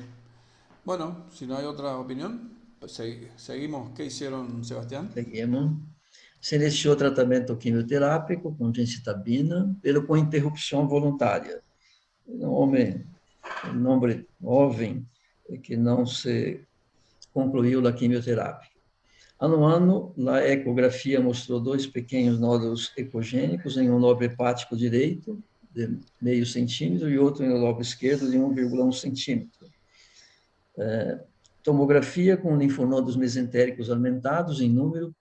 Bueno, si no hay otra opinión, pues seguimos. ¿Qué hicieron, Sebastián? Seguimos. Se iniciou tratamento quimioterápico com gemcitabina, pelo com interrupção voluntária. Um homem jovem que não se concluiu a quimioterapia. Há um ano, a ecografia mostrou 2 pequenos nódulos ecogênicos em um lobo hepático direito, de meio centímetro, e outro no lobo esquerdo, de 1,1 centímetro. Tomografia com linfonodos mesentéricos aumentados em número,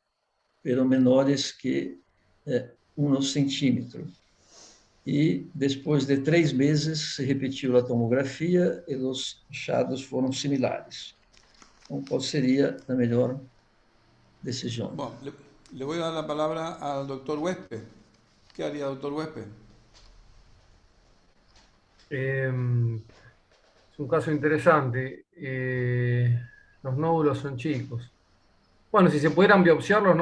pero menores que 1 centímetro. E, depois de 3 meses, se repetiu a tomografia e os achados foram similares. Então, qual seria a melhor decisão? Bueno, le voy a dar la palabra al doctor Huésped. ¿Qué haría, doctor Huésped? Es un caso interesante. Los nódulos son chicos. Bueno, si se pudieran biopsiar los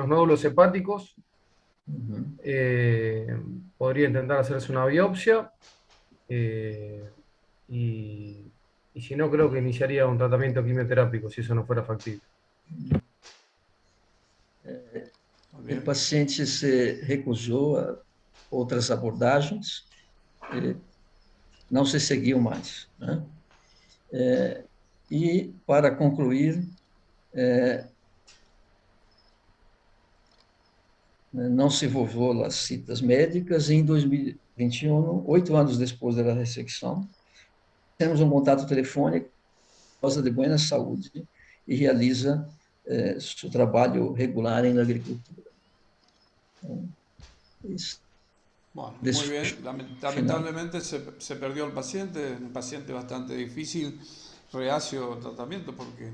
nódulos hepáticos, podría intentar hacerse una biopsia. Y si no, creo que iniciaría un tratamiento quimioterápico, si eso no fuera factible. O paciente se recusou a outras abordagens, não se seguiu mais. Né? E, para concluir, né, não se voltou às citas médicas, e em 2021, 8 anos depois da ressecção, temos um contato telefônico, goza de boa saúde e realiza seu trabalho regular na agricultura. Então, isso. Bueno, muy bien. Lamentablemente se perdió el paciente, un paciente bastante difícil, reacio al tratamiento porque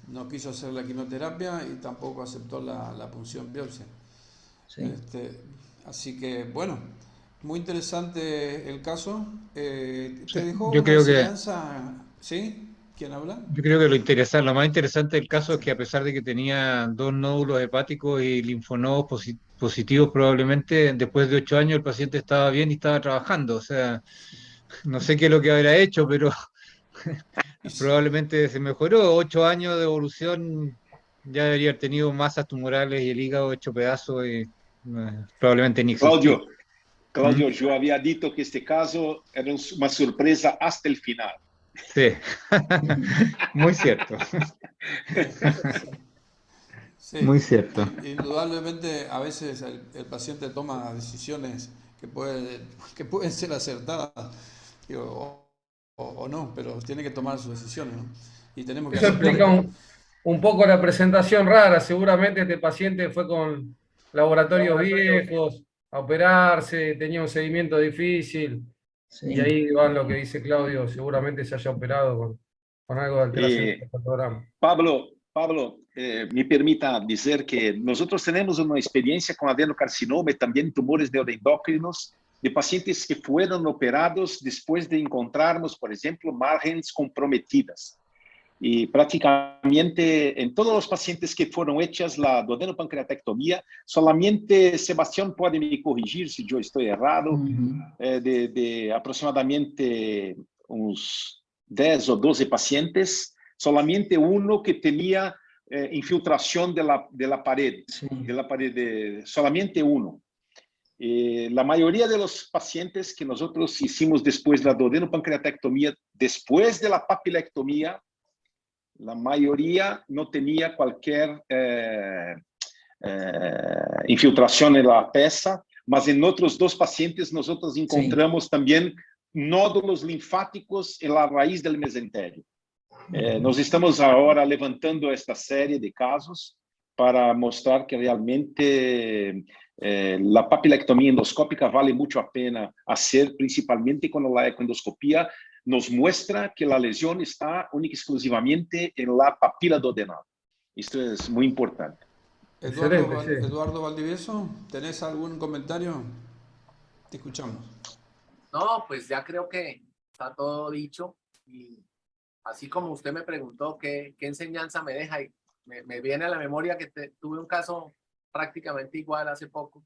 no quiso hacer la quimioterapia y tampoco aceptó la punción biopsia. Sí. Así que, bueno, muy interesante el caso. ¿Te dejó Yo una creo que enseñanza? ¿Sí? ¿Quién habla? Yo creo que lo más interesante del caso es que a pesar de que tenía 2 nódulos hepáticos y linfonodos positivos, probablemente después de 8 años el paciente estaba bien y estaba trabajando. O sea, no sé qué es lo que habrá hecho, pero probablemente se mejoró. 8 años de evolución, ya debería haber tenido masas tumorales y el hígado hecho pedazos y probablemente ni existía. Claudio, yo había dicho que este caso era una sorpresa hasta el final. Sí, muy cierto. Sí, muy cierto. Indudablemente a veces el paciente toma decisiones que pueden ser acertadas o no, pero tiene que tomar sus decisiones, ¿no? Y tenemos que Eso explica un poco la presentación rara. Seguramente este paciente fue con laboratorios viejos a operarse, tenía un seguimiento difícil. Sí. Y ahí va lo que dice Claudio, seguramente se haya operado con algo de alteración del programa. Pablo, me permita decir que nosotros tenemos una experiencia con adenocarcinoma y también tumores neuroendócrinos de pacientes que fueron operados después de encontrarnos, por ejemplo, márgenes comprometidas. Y prácticamente en todos los pacientes que fueron hechas la duodenopancreatectomía, solamente Sebastián puede me corregir si yo estoy errado, de aproximadamente unos 10 o 12 pacientes, solamente uno que tenía infiltración de la pared, sí. Solamente uno. La mayoría de los pacientes que nosotros hicimos después de la duodenopancreatectomía, después de la papilectomía, la mayoría no tenía cualquier infiltración en la pesa, mas en otros 2 pacientes nosotros encontramos sí. También nódulos linfáticos en la raíz del mesenterio. Nós estamos ahora levantando esta serie de casos para mostrar que realmente la papilectomía endoscópica vale mucho a pena hacer, principalmente cuando la ecoendoscopía nos muestra que la lesión está única y exclusivamente en la papila duodenal. Esto es muy importante. Eduardo Valdivieso, ¿tenés algún comentario? Te escuchamos. No, pues ya creo que está todo dicho. Y así como usted me preguntó qué enseñanza me deja, y me viene a la memoria que tuve un caso prácticamente igual hace poco.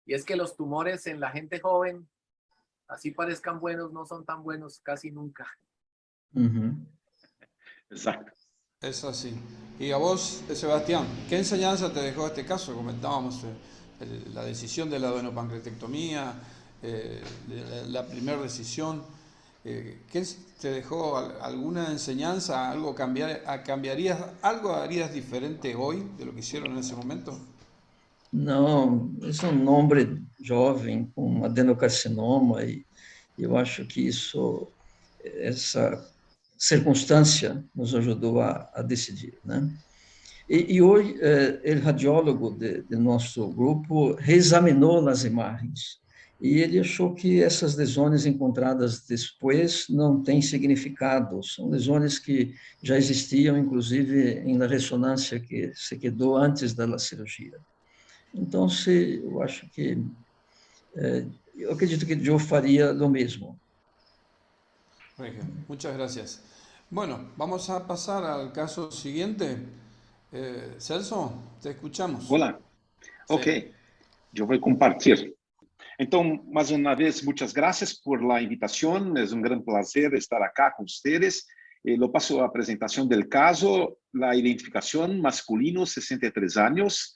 Y es que los tumores en la gente joven, así parezcan buenos, no son tan buenos casi nunca. Exacto. Es así. Y a vos, Sebastián, ¿qué enseñanza te dejó este caso? Comentábamos la decisión de la duodenopancreatectomía, la primera decisión. ¿Qué te dejó? ¿Alguna enseñanza? ¿Algo cambiarías? ¿Algo harías diferente hoy de lo que hicieron en ese momento? Não, é um homem jovem com adenocarcinoma e eu acho que essa circunstância nos ajudou a decidir, né? E hoje, o radiólogo de nosso grupo reexaminou as imagens e ele achou que essas lesões encontradas depois não têm significado, são lesões que já existiam, inclusive, na ressonância que se quedou antes da cirurgia. Então, eu acho que, eu acredito que eu faria o mesmo. Muchas gracias. Bueno, vamos a pasar al caso siguiente. Celso, te escuchamos. Hola. Ok, sí. Yo voy a compartir. Entonces, más una vez, muchas gracias por la invitación. Es un gran placer estar acá con ustedes. Lo paso a la presentación del caso. La identificación, masculino, 63 años.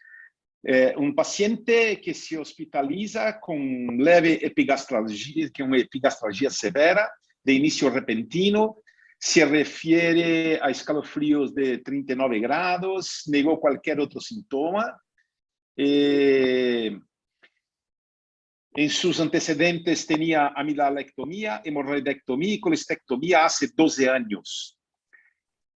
Un paciente que se hospitaliza con leve epigastralgia, que es una epigastralgia severa, de inicio repentino, se refiere a escalofríos de 39 grados, negó cualquier otro síntoma, En sus antecedentes tenía amidalectomía, hemorroidectomía y colestectomía hace 12 años.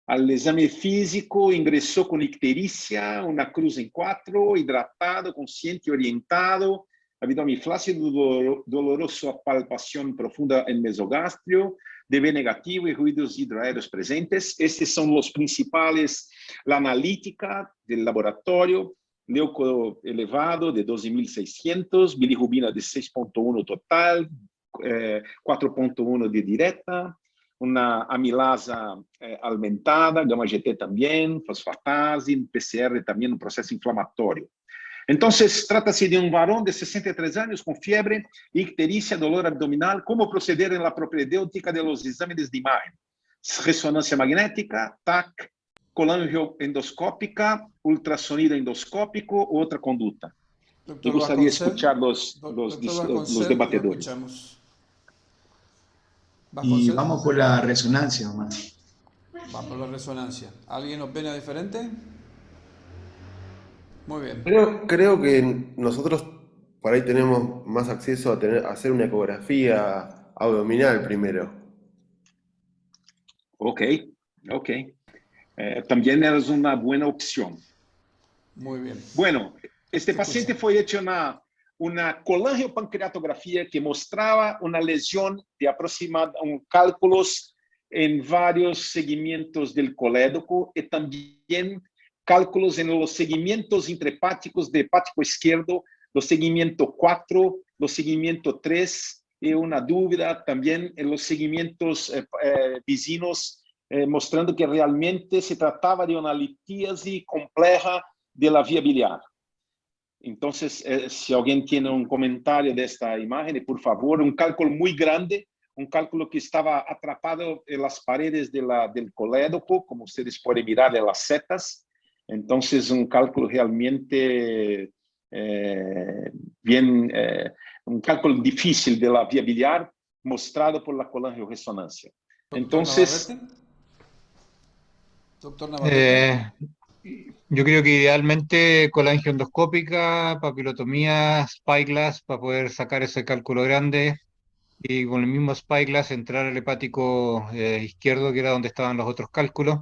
Al exame físico ingresó con ictericia, una cruz en 4, hidratado, consciente y orientado, abdomen flácido, dolorosa palpación profunda en mesogastrio, DB negativo y ruidos hidroaéreos presentes. Estos son los principales, la analítica del laboratorio, leuco elevado de 12.600, bilirrubina de 6.1 total, 4.1 de directa, una amilasa aumentada, gamma GT también, fosfatase, PCR también, un proceso inflamatorio. Entonces, trata-se de un varón de 63 años con fiebre, ictericia, dolor abdominal. ¿Cómo proceder en la propedéutica de los exámenes de imagen? Resonancia magnética, TAC, colangioendoscópica, ultrasonido endoscópico u otra conducta. Doctor Me gustaría Vasconcel, escuchar los Vasconcel, debatedores. lo Y Vasconcel, vamos por la resonancia, Omar. vamos por la resonancia. ¿Alguien opina diferente? Muy bien. Creo que nosotros por ahí tenemos más acceso a hacer una ecografía abdominal primero. Ok. También es una buena opción. Muy bien. Bueno, este Se paciente escucha. fue hecho una colangiopancreatografía que mostraba una lesión de aproximadamente cálculos en varios segmentos del colédoco y también cálculos en los segmentos intrahepáticos de hepático izquierdo, los segmentos 4, los segmentos 3, y una duda también en los segmentos vecinos, mostrando que realmente se trataba de una litíase compleja de la vía biliar. Entonces, si alguien tiene un comentario de esta imagen, por favor, un cálculo muy grande, un cálculo que estaba atrapado en las paredes del colédoco, como ustedes pueden mirar en las setas. Entonces, un cálculo realmente un cálculo difícil de la vía biliar mostrado por la colangioresonancia. Entonces, Doctor Navarrete. Yo creo que idealmente colangioendoscópica, papilotomía, spyglass para poder sacar ese cálculo grande y con el mismo spyglass entrar al hepático izquierdo, que era donde estaban los otros cálculos,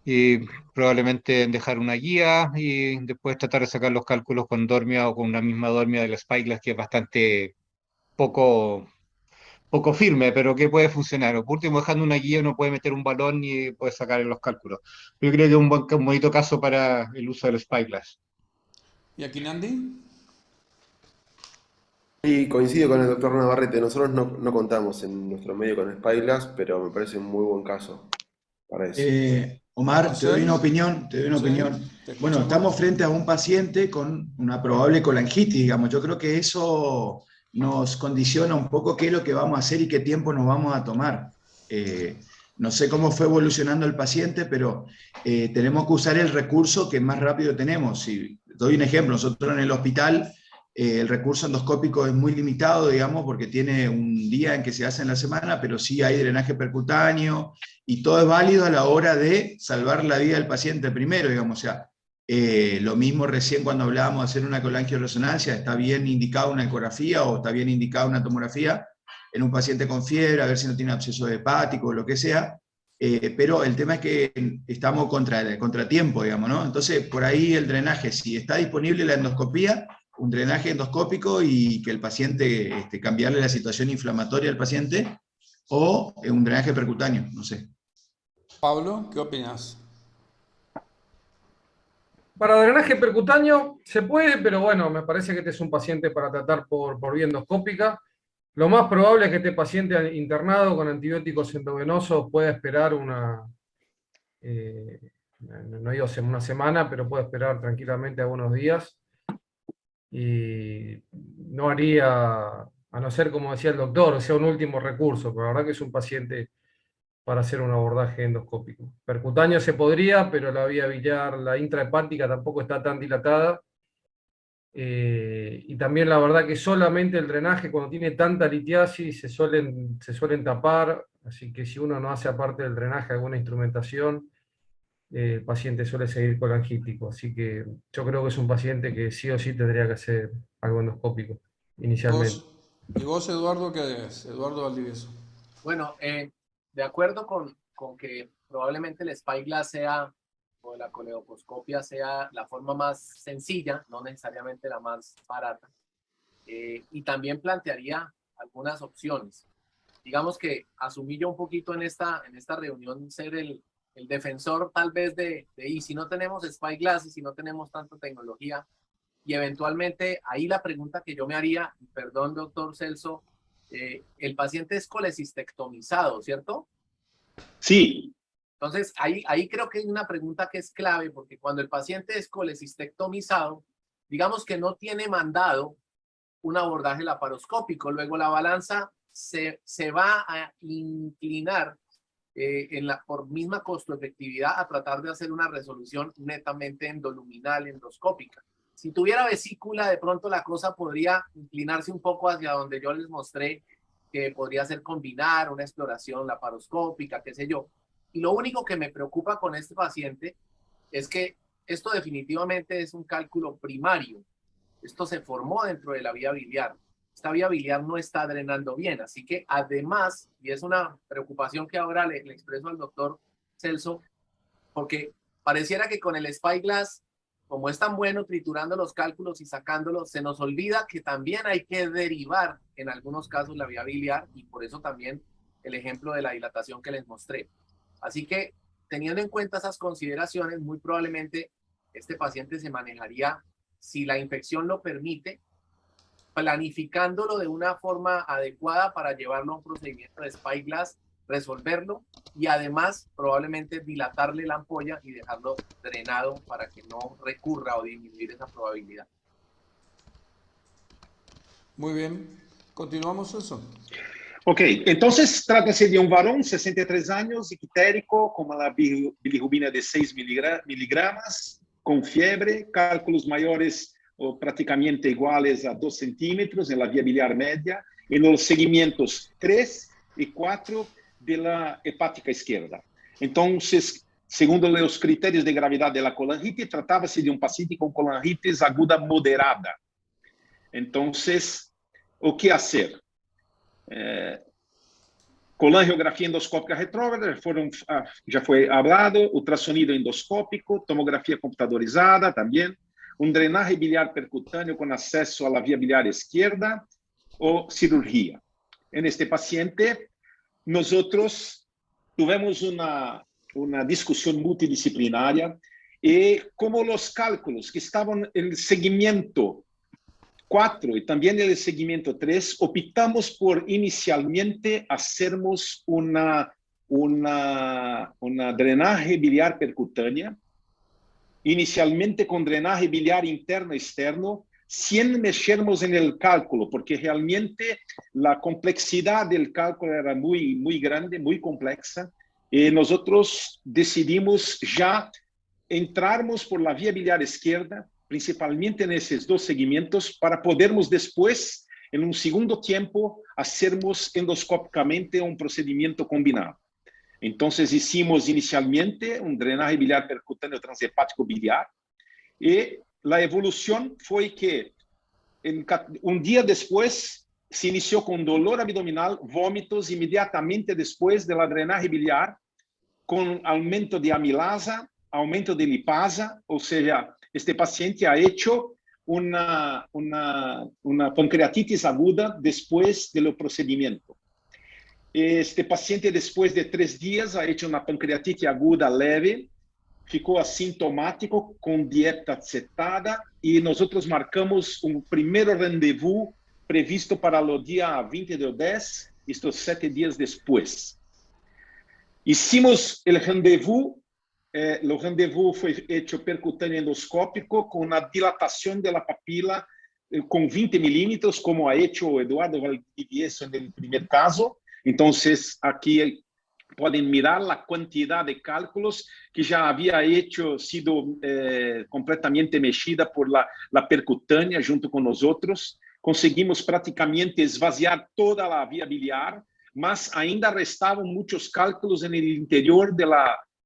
y probablemente dejar una guía y después tratar de sacar los cálculos con dormia o con una misma dormia del spyglass, que es bastante poco firme, pero que puede funcionar. O por último, dejando una guía, uno puede meter un balón y puede sacar los cálculos. Yo creo que es un bonito caso para el uso del spyglass. ¿Y aquí Nandi? Y coincido con el doctor Navarrete, nosotros no contamos en nuestro medio con Spyglass, pero me parece un muy buen caso para eso. Omar, te doy una opinión, Sí, Bueno, estamos frente a un paciente con una probable colangitis, digamos. Yo creo que eso nos condiciona un poco qué es lo que vamos a hacer y qué tiempo nos vamos a tomar. No sé cómo fue evolucionando el paciente, pero tenemos que usar el recurso que más rápido tenemos. Si doy un ejemplo, nosotros en el hospital el recurso endoscópico es muy limitado, digamos, porque tiene un día en que se hace en la semana, pero sí hay drenaje percutáneo y todo es válido a la hora de salvar la vida del paciente primero, digamos. O sea, lo mismo recién cuando hablábamos de hacer una colangioresonancia, está bien indicada una ecografía o está bien indicada una tomografía en un paciente con fiebre, a ver si no tiene absceso hepático o lo que sea, pero el tema es que estamos contra tiempo, digamos, ¿no? Entonces, por ahí el drenaje, si está disponible la endoscopía, un drenaje endoscópico y que el paciente, cambiarle la situación inflamatoria al paciente, o un drenaje percutáneo, no sé. Pablo, ¿qué opinas? Para drenaje percutáneo se puede, pero bueno, me parece que este es un paciente para tratar por vía endoscópica. Lo más probable es que este paciente internado con antibióticos endovenosos pueda esperar no digo una semana, pero puede esperar tranquilamente algunos días. Y no haría, a no ser como decía el doctor, o sea, un último recurso, pero la verdad que es un paciente para hacer un abordaje endoscópico. Percutáneo se podría, pero la vía biliar, la intrahepática tampoco está tan dilatada. Y también la verdad que solamente el drenaje, cuando tiene tanta litiasis, se suelen tapar, así que si uno no hace aparte del drenaje alguna instrumentación, el paciente suele seguir colangítico. Así que yo creo que es un paciente que sí o sí tendría que hacer algo endoscópico inicialmente. ¿Y vos, Eduardo, qué harías? Eduardo Valdivieso. Bueno, de acuerdo con que probablemente el Spyglass sea, o la coledoposcopia sea la forma más sencilla, no necesariamente la más barata. Y también plantearía algunas opciones. Digamos que asumí yo un poquito en esta reunión ser el defensor tal vez y si no tenemos Spyglass y si no tenemos tanta tecnología, y eventualmente ahí la pregunta que yo me haría, perdón doctor Celso, el paciente es colecistectomizado, ¿cierto? Sí. Entonces ahí creo que hay una pregunta que es clave, porque cuando el paciente es colecistectomizado, digamos que no tiene mandado un abordaje laparoscópico, luego la balanza se va a inclinar por misma costo-efectividad a tratar de hacer una resolución netamente endoluminal, endoscópica. Si tuviera vesícula, de pronto la cosa podría inclinarse un poco hacia donde yo les mostré, que podría ser combinar una exploración laparoscópica, qué sé yo. Y lo único que me preocupa con este paciente es que esto definitivamente es un cálculo primario. Esto se formó dentro de la vía biliar. Esta vía biliar no está drenando bien. Así que además, y es una preocupación que ahora le expreso al doctor Celso, porque pareciera que con el Spyglass, como es tan bueno triturando los cálculos y sacándolos, se nos olvida que también hay que derivar en algunos casos la vía biliar, y por eso también el ejemplo de la dilatación que les mostré. Así que teniendo en cuenta esas consideraciones, muy probablemente este paciente se manejaría, si la infección lo permite, planificándolo de una forma adecuada para llevarlo a un procedimiento de Spyglass, resolverlo y además probablemente dilatarle la ampolla y dejarlo drenado para que no recurra o disminuir esa probabilidad. Muy bien. Continuamos eso. Ok, entonces trata-se de un varón, 63 años, ictérico, con la bilirrubina de 6 miligramas, con fiebre, cálculos mayores o prácticamente iguales a 2 centímetros en la vía biliar media, en los segmentos 3 y 4 de la hepática izquierda. Entonces, segundo los criterios de gravedad de la colangitis, trataba-se de un paciente con colangitis aguda moderada. Entonces, o que hacer? Colangiografia endoscópica retrógrada, já foi hablado, ultrassonido endoscópico, tomografia computadorizada também, drenaje biliar percutâneo com acesso à via biliar esquerda ou cirurgia. En este paciente, nosotros tuvimos una discusión multidisciplinaria y como los cálculos que estaban en el seguimiento 4 y también en el seguimiento 3, optamos por inicialmente hacernos una drenaje biliar percutánea, inicialmente con drenaje biliar interno-externo, sin mexermos en el cálculo, porque realmente la complejidad del cálculo era muy grande, muy compleja, y nosotros decidimos ya entrarmos por la vía biliar izquierda, principalmente en esos dos segmentos, para podermos después, en un segundo tiempo, hacermos endoscópicamente un procedimiento combinado. Entonces hicimos inicialmente un drenaje biliar percutáneo transhepático biliar, y la evolución fue que un día después se inició con dolor abdominal, vómitos inmediatamente después de la drenaje biliar, con aumento de amilasa, aumento de lipasa, o sea, este paciente ha hecho una pancreatitis aguda después del procedimiento. Este paciente después de 3 días ha hecho una pancreatitis aguda leve, ficou asintomático com dieta cetada e nós marcamos um primeiro rendezvous previsto para o dia 20 de 10, isto 7 dias depois. Hicimos o rendezvous foi feito percutâneo endoscópico com a dilatação da papila com 20 milímetros, como ha hecho Eduardo Valdivieso no primeiro caso. Então, aqui podem mirar a quantidade de cálculos que já havia sido completamente mexida por la percutânea junto com nós outros. Conseguimos praticamente esvaziar toda a via biliar, mas ainda restavam muitos cálculos no interior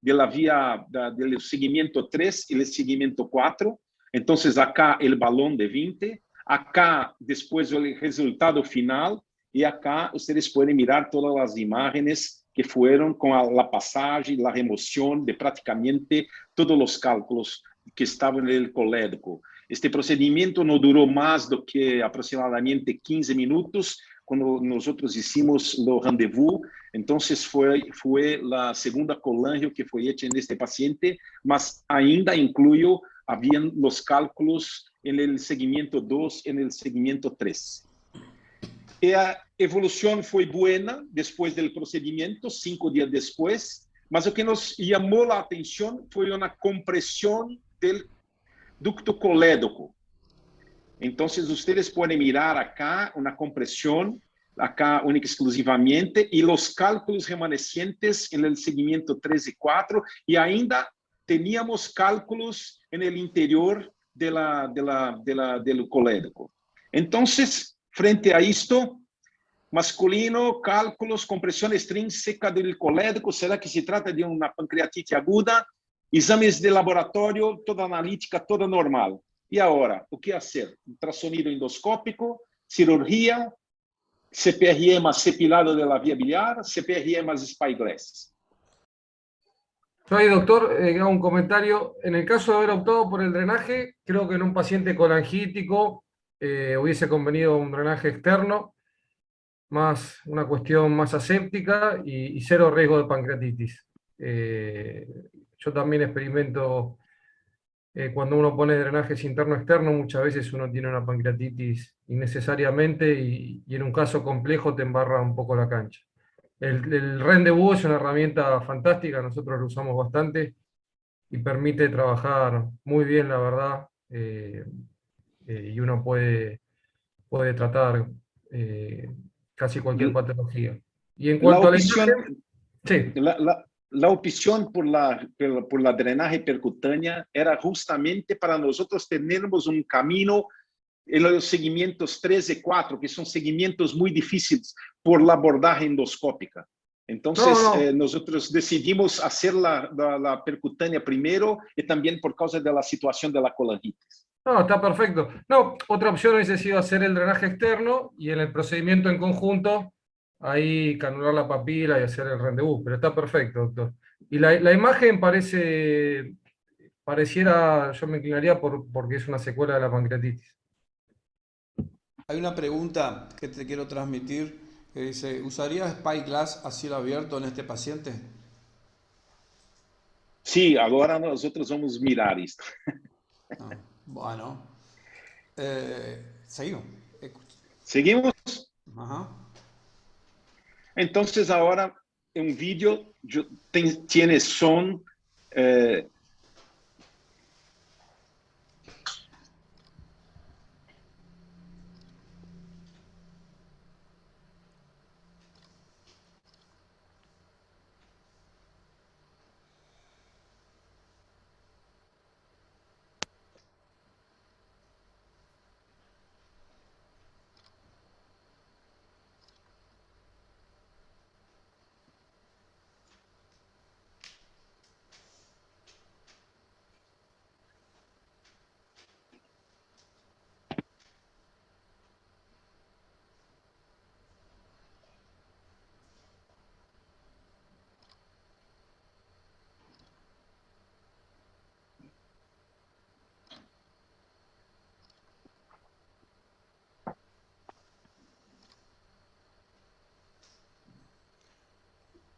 de la vía del seguimiento 3 y el seguimiento 4. Entonces, acá el balón de 20, acá después el resultado final, y acá ustedes pueden mirar todas las imágenes que fueron con la pasaje, la remoción de prácticamente todos los cálculos que estaban en el colédoco. Este procedimiento no duró más do que aproximadamente 15 minutos cuando nosotros hicimos el rendezvous. Entonces fue la segunda colangio que fue hecha en este paciente, mas ainda incluyó, habían los cálculos en el seguimiento 2, en el seguimiento 3. La evolución fue buena después del procedimiento, 5 días después, mas lo que nos llamó la atención fue una compresión del ducto colédoco. Entonces, ustedes pueden mirar acá una compresión, acá única exclusivamente, y los cálculos remanescentes en el seguimiento 3 y 4, y ainda teníamos cálculos en el interior del colédoco. Entonces, frente a esto, masculino, cálculos, compresión extrínseca del colédoco, ¿será que se trata de una pancreatitis aguda? Exames de laboratório, toda analítica, toda normal. E agora, o que fazer? Ultrassonido endoscópico, cirurgia, CPRE más cepilado de la vía biliar, CPRE más spyglass. Yo ahí, doctor, hago un comentario. En el caso de haber optado por el drenaje, creo que en un paciente colangítico hubiese convenido un drenaje externo, más una cuestión más aséptica y cero riesgo de pancreatitis. Yo también experimento, cuando uno pone drenajes interno-externo, muchas veces uno tiene una pancreatitis innecesariamente y en un caso complejo te embarra un poco la cancha. El rendezvous es una herramienta fantástica, nosotros lo usamos bastante y permite trabajar muy bien, la verdad, y uno puede tratar casi cualquier patología. Y en cuanto a la imagen, sí. La opción por la drenaje percutánea era justamente para nosotros tenermos un camino en los seguimientos 3 y 4, que son seguimientos muy difíciles por la abordaje endoscópica. Entonces, nosotros decidimos hacer la percutánea primero y también por causa de la situación de la colangitis. No, está perfecto. No, otra opción hubiese sido hacer el drenaje externo y en el procedimiento en conjunto, ahí canular la papila y hacer el rendezvous, pero está perfecto, doctor. Y la imagen pareciera, yo me inclinaría porque es una secuela de la pancreatitis. Hay una pregunta que te quiero transmitir que dice, ¿usaría spyglass a cielo abierto en este paciente? Sí, ahora nosotros vamos a mirar esto. Bueno, seguimos. ¿Seguimos? Ajá. Entonces ahora un vídeo tiene son.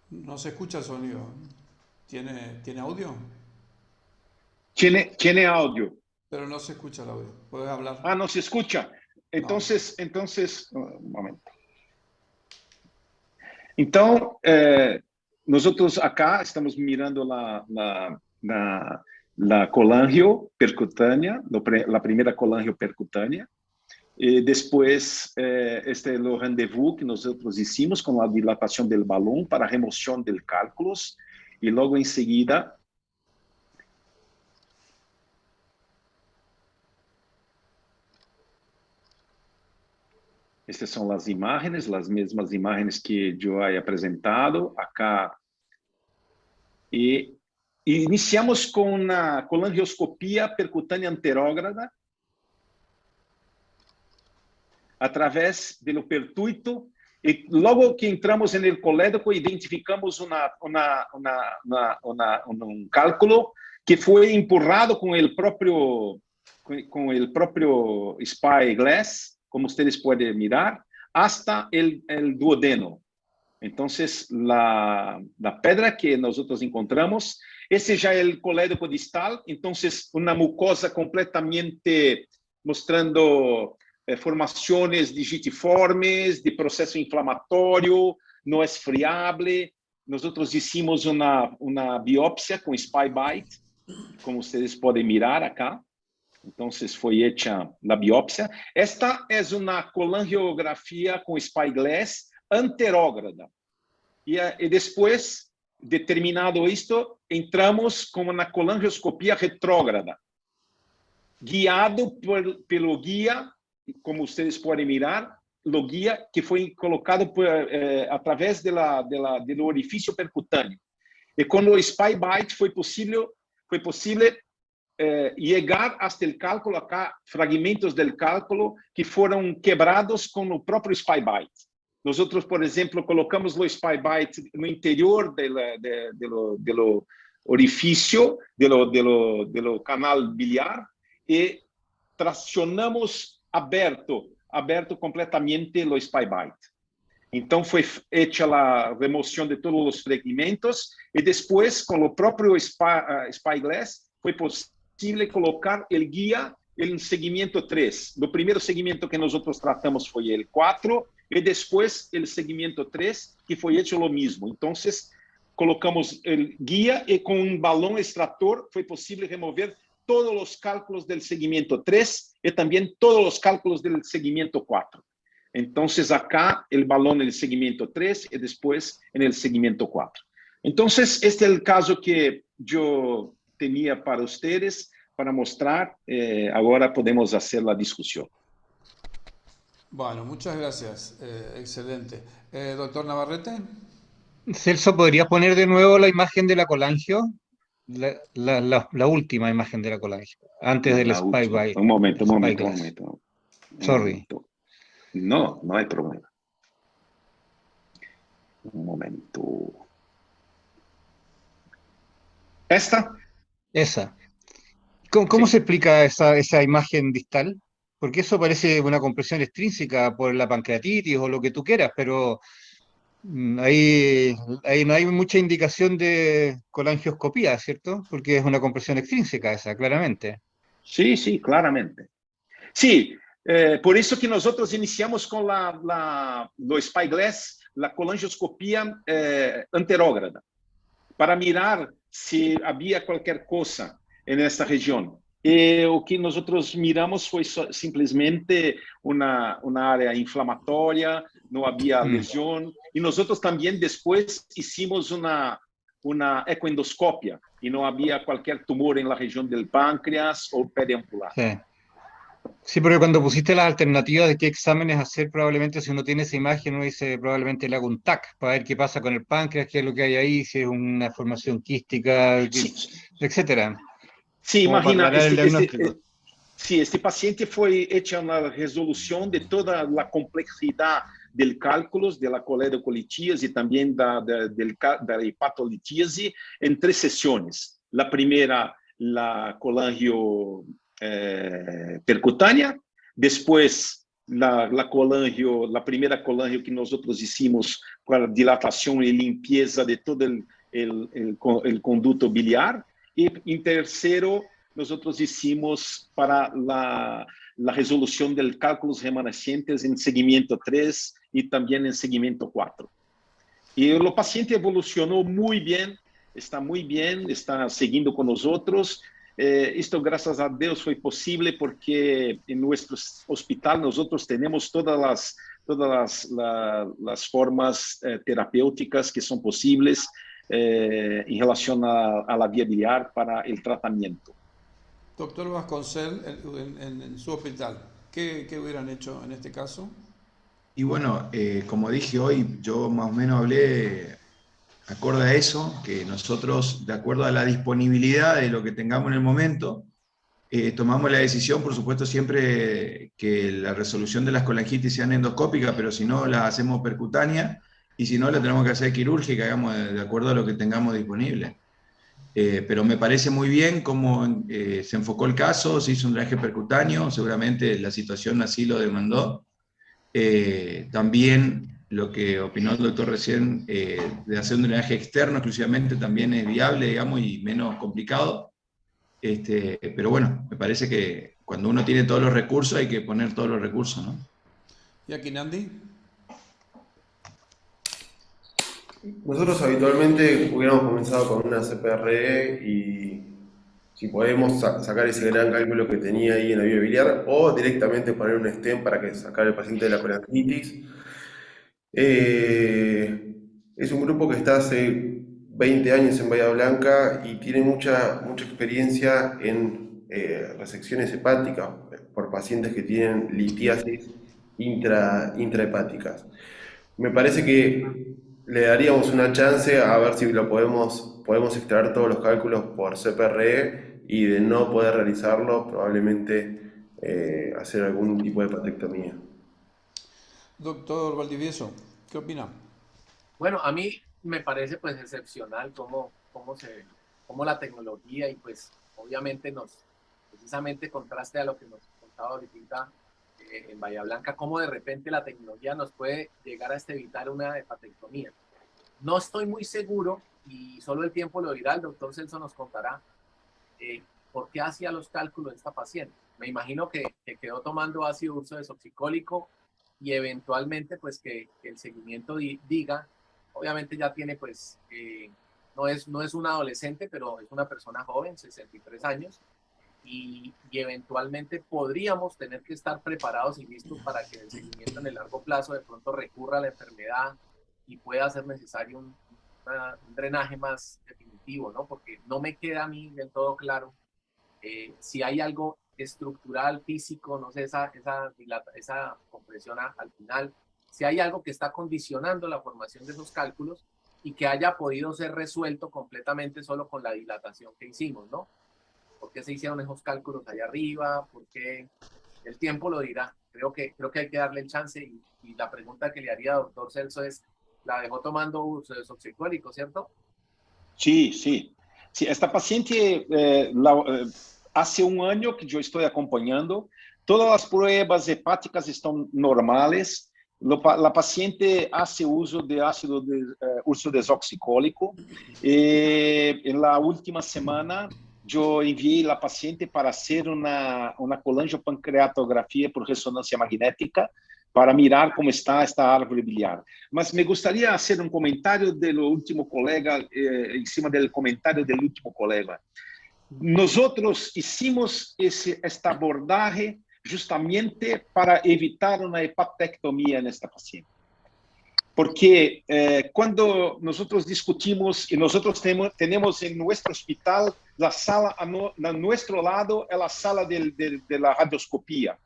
No se escucha el sonido. ¿Tiene audio? Tiene audio. Pero no se escucha el audio. ¿Puedes hablar? Ah, no se escucha. Entonces, un momento. Entonces, nosotros acá estamos mirando la colangio percutánea, la primera colangio percutánea. Después, este es el rendezvous que nosotros hicimos con la dilatación del balón para remoción del cálculos. Y luego enseguida, estas son las imágenes, las mismas imágenes que yo haya presentado acá. Y iniciamos com uma colangioscopia percutânea anterógrada, através do pertuito, e logo que entramos no colédoco, identificamos um cálculo que foi empurrado com o próprio spyglass, como vocês podem mirar, hasta el duodeno. Então, a pedra que nós encontramos, esse já é o colédoco distal, então, uma mucosa completamente mostrando formações digitiformes, de processo inflamatório, não esfriável. Nós hicimos uma biópsia com spy bite, como vocês podem mirar acá. Então, foi hecha a biópsia. Esta é uma colangiografia com spyglass anterógrada. E depois, determinado isto, entramos com uma colangioscopia retrógrada, guiado pelo guia, como vocês podem mirar, o guia que foi colocado através do orifício percutâneo. E com o spy bite foi possível chegar até o cálculo, acá, fragmentos do cálculo que foram quebrados com o próprio spy bite. Nós, por exemplo, colocamos o spy bite no interior do orifício, do canal biliar, e tracionamos aberto completamente o spy bite. Então, foi feita a remoção de todos os fragmentos, e depois, com o próprio spyglass, foi possível colocar o guia em segmento 3. O primeiro segmento que nós tratamos foi o 4, e depois o segmento 3, que foi hecho o mesmo. Então, colocamos o guia e com um balão extrator foi possível remover todos os cálculos do segmento 3 e também todos os cálculos do segmento 4. Então, acá, o balão no segmento 3 e depois no segmento 4. Então, este é o caso que eu tinha para vocês, para mostrar. Agora podemos fazer a discussão. Bueno, muchas gracias. Excelente. Doctor Navarrete. Celso, ¿podrías poner de nuevo la imagen de la colangio? La última imagen de la colangio, antes del spy bite. Un momento. Sorry. No hay problema. Un momento. ¿Esta? Esa. ¿Cómo se explica esa imagen distal? Porque eso parece una compresión extrínseca por la pancreatitis o lo que tú quieras, pero ahí no hay mucha indicación de colangioscopía, ¿cierto? Porque es una compresión extrínseca esa, claramente. Sí, claramente. Sí, por eso que nosotros iniciamos con lo spyglass, la colangioscopía anterógrada, para mirar si había cualquier cosa en esta región. O que nosotros miramos foi simplesmente uma área inflamatória, não havia lesão. E nosotros também depois hicimos uma ecoendoscopia e não havia qualquer tumor na região do pâncreas ou periampular. Sí, porque cuando pusiste las alternativas de qué exámenes hacer, probablemente si uno tiene esa imagen, uno dice probablemente le hago un TAC para ver qué pasa con el páncreas, qué es lo que hay ahí, si es una formación quística, etcétera. Sí, imagina, este paciente fue hecha una resolución de toda la complejidad del cálculo de la coledocolitíase y también de la hepatolitíase en 3 sesiones. La primera, la colangio percutánea, después la primera colangio que nosotros hicimos para dilatación y limpieza de todo el conducto biliar. Y en tercero, nosotros hicimos para la resolución de cálculos remanescentes en segmento 3 y también en segmento 4. Y el paciente evolucionó muy bien, está siguiendo con nosotros. Esto, gracias a Dios, fue posible porque en nuestro hospital nosotros tenemos todas las formas terapêuticas que son posibles en relación a la vía biliar para el tratamiento. Doctor Vasconcel, en su hospital, ¿qué hubieran hecho en este caso? Y bueno, como dije hoy, yo más o menos hablé acorde a eso, que nosotros, de acuerdo a la disponibilidad de lo que tengamos en el momento, tomamos la decisión, por supuesto, siempre que la resolución de las colangitis sean endoscópicas, pero si no, la hacemos percutánea, y si no, la tenemos que hacer quirúrgica, hagamos de acuerdo a lo que tengamos disponible. Pero me parece muy bien cómo se enfocó el caso, se hizo un drenaje percutáneo, seguramente la situación así lo demandó. También lo que opinó el doctor recién, de hacer un drenaje externo exclusivamente, también es viable, digamos, y menos complicado. Pero bueno, me parece que cuando uno tiene todos los recursos hay que poner todos los recursos, ¿no? ¿Y aquí, Nandi? Nosotros habitualmente hubiéramos comenzado con una CPRE y si podemos sacar ese gran cálculo que tenía ahí en la vía biliar o directamente poner un stent para que sacar al paciente de la colangitis. Es un grupo que está hace 20 años en Bahía Blanca y tiene mucha experiencia en resecciones hepáticas por pacientes que tienen litiasis intrahepáticas. Me parece que le daríamos una chance a ver si lo podemos extraer todos los cálculos por CPRE y de no poder realizarlo, probablemente hacer algún tipo de hepatectomía. Doctor Valdivieso, ¿qué opina? Bueno, a mí me parece pues excepcional cómo la tecnología y pues obviamente precisamente contraste a lo que nos contaba ahorita en Bahía Blanca, cómo de repente la tecnología nos puede llegar a evitar una hepatectomía. No estoy muy seguro, y solo el tiempo lo dirá, el doctor Celso nos contará por qué hacía los cálculos de esta paciente. Me imagino que quedó tomando ácido urso desoxicólico y eventualmente pues que el seguimiento diga, obviamente ya tiene pues, no es una adolescente, pero es una persona joven, 63 años, y eventualmente podríamos tener que estar preparados y listos para que el seguimiento en el largo plazo de pronto recurra a la enfermedad y pueda ser necesario un drenaje más definitivo, ¿no? Porque no me queda a mí del todo claro si hay algo estructural, físico, no sé, esa compresión al final, si hay algo que está condicionando la formación de esos cálculos y que haya podido ser resuelto completamente solo con la dilatación que hicimos, ¿no? ¿Por qué se hicieron esos cálculos allá arriba? ¿Por qué? El tiempo lo dirá. Creo que hay que darle el chance y la pregunta que le haría al doctor Celso es, ¿la dejó tomando uso desoxicólico, cierto? Sí, sí. Sí, esta paciente hace un año que yo estoy acompañando. Todas las pruebas hepáticas están normales. La paciente hace uso de ácido urso desoxicólico. En la última semana, yo envié la paciente para hacer una colangiopancreatografía por resonancia magnética para mirar cómo está esta árvore biliar. Mas me gustaría hacer un comentario del último colega, encima del comentario del último colega. Nosotros hicimos este abordaje justamente para evitar una hepatectomía en esta paciente. Porque cuando nosotros discutimos, y nosotros tenemos en nuestro hospital la sala a nuestro lado, es la sala de la radioscopía.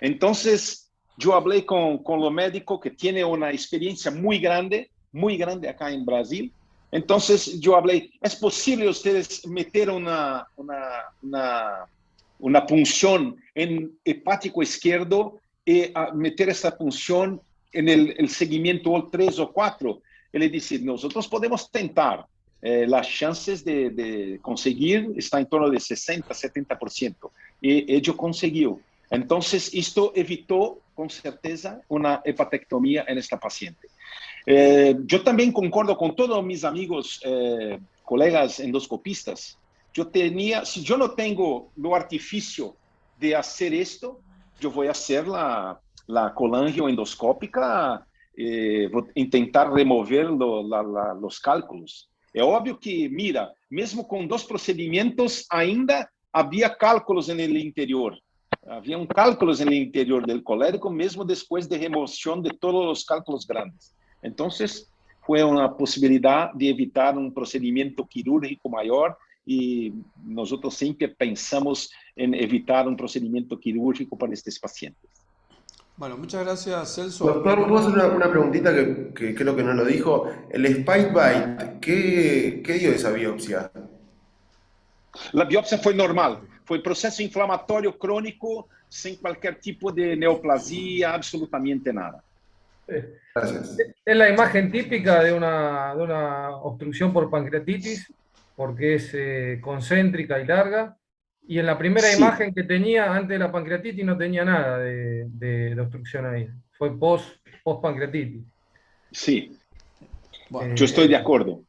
Entonces, yo hablé con lo médico que tiene una experiencia muy grande acá en Brasil. Entonces, yo hablé, ¿es posible ustedes meter una punción en hepático izquierdo y meter esta punción en el seguimiento 3 o 4? Él dice, nosotros podemos tentar. Las chances de conseguir está en torno de 60-70%. Y ello consiguió. Entonces, esto evitó con certeza una hepatectomía en esta paciente. Yo también concordo con todos mis amigos, colegas endoscopistas. Si yo no tengo lo artificio de hacer esto, yo voy a hacer la colangioendoscópica, voy a intentar remover los cálculos. Es obvio que, mira, mesmo con 2 procedimientos, ainda había cálculos en el interior. Habían cálculos en el interior del colérico, mesmo después de remoción de todos los cálculos grandes. Entonces, fue una posibilidad de evitar un procedimiento quirúrgico mayor y nosotros siempre pensamos en evitar un procedimiento quirúrgico para estos pacientes. Bueno, muchas gracias, Celso. Doctor, ¿puedo hacer una preguntita que creo que no lo dijo? El Spike Bite, ¿qué dio esa biopsia? La biopsia fue normal, fue proceso inflamatorio crónico sin cualquier tipo de neoplasia, absolutamente nada. Gracias. Es la imagen típica de una obstrucción por pancreatitis, porque es concéntrica y larga. Y en la primera Sí. imagen que tenía antes de la pancreatitis no tenía nada de obstrucción ahí. Fue post-pancreatitis. Sí, Bueno, yo estoy de acuerdo.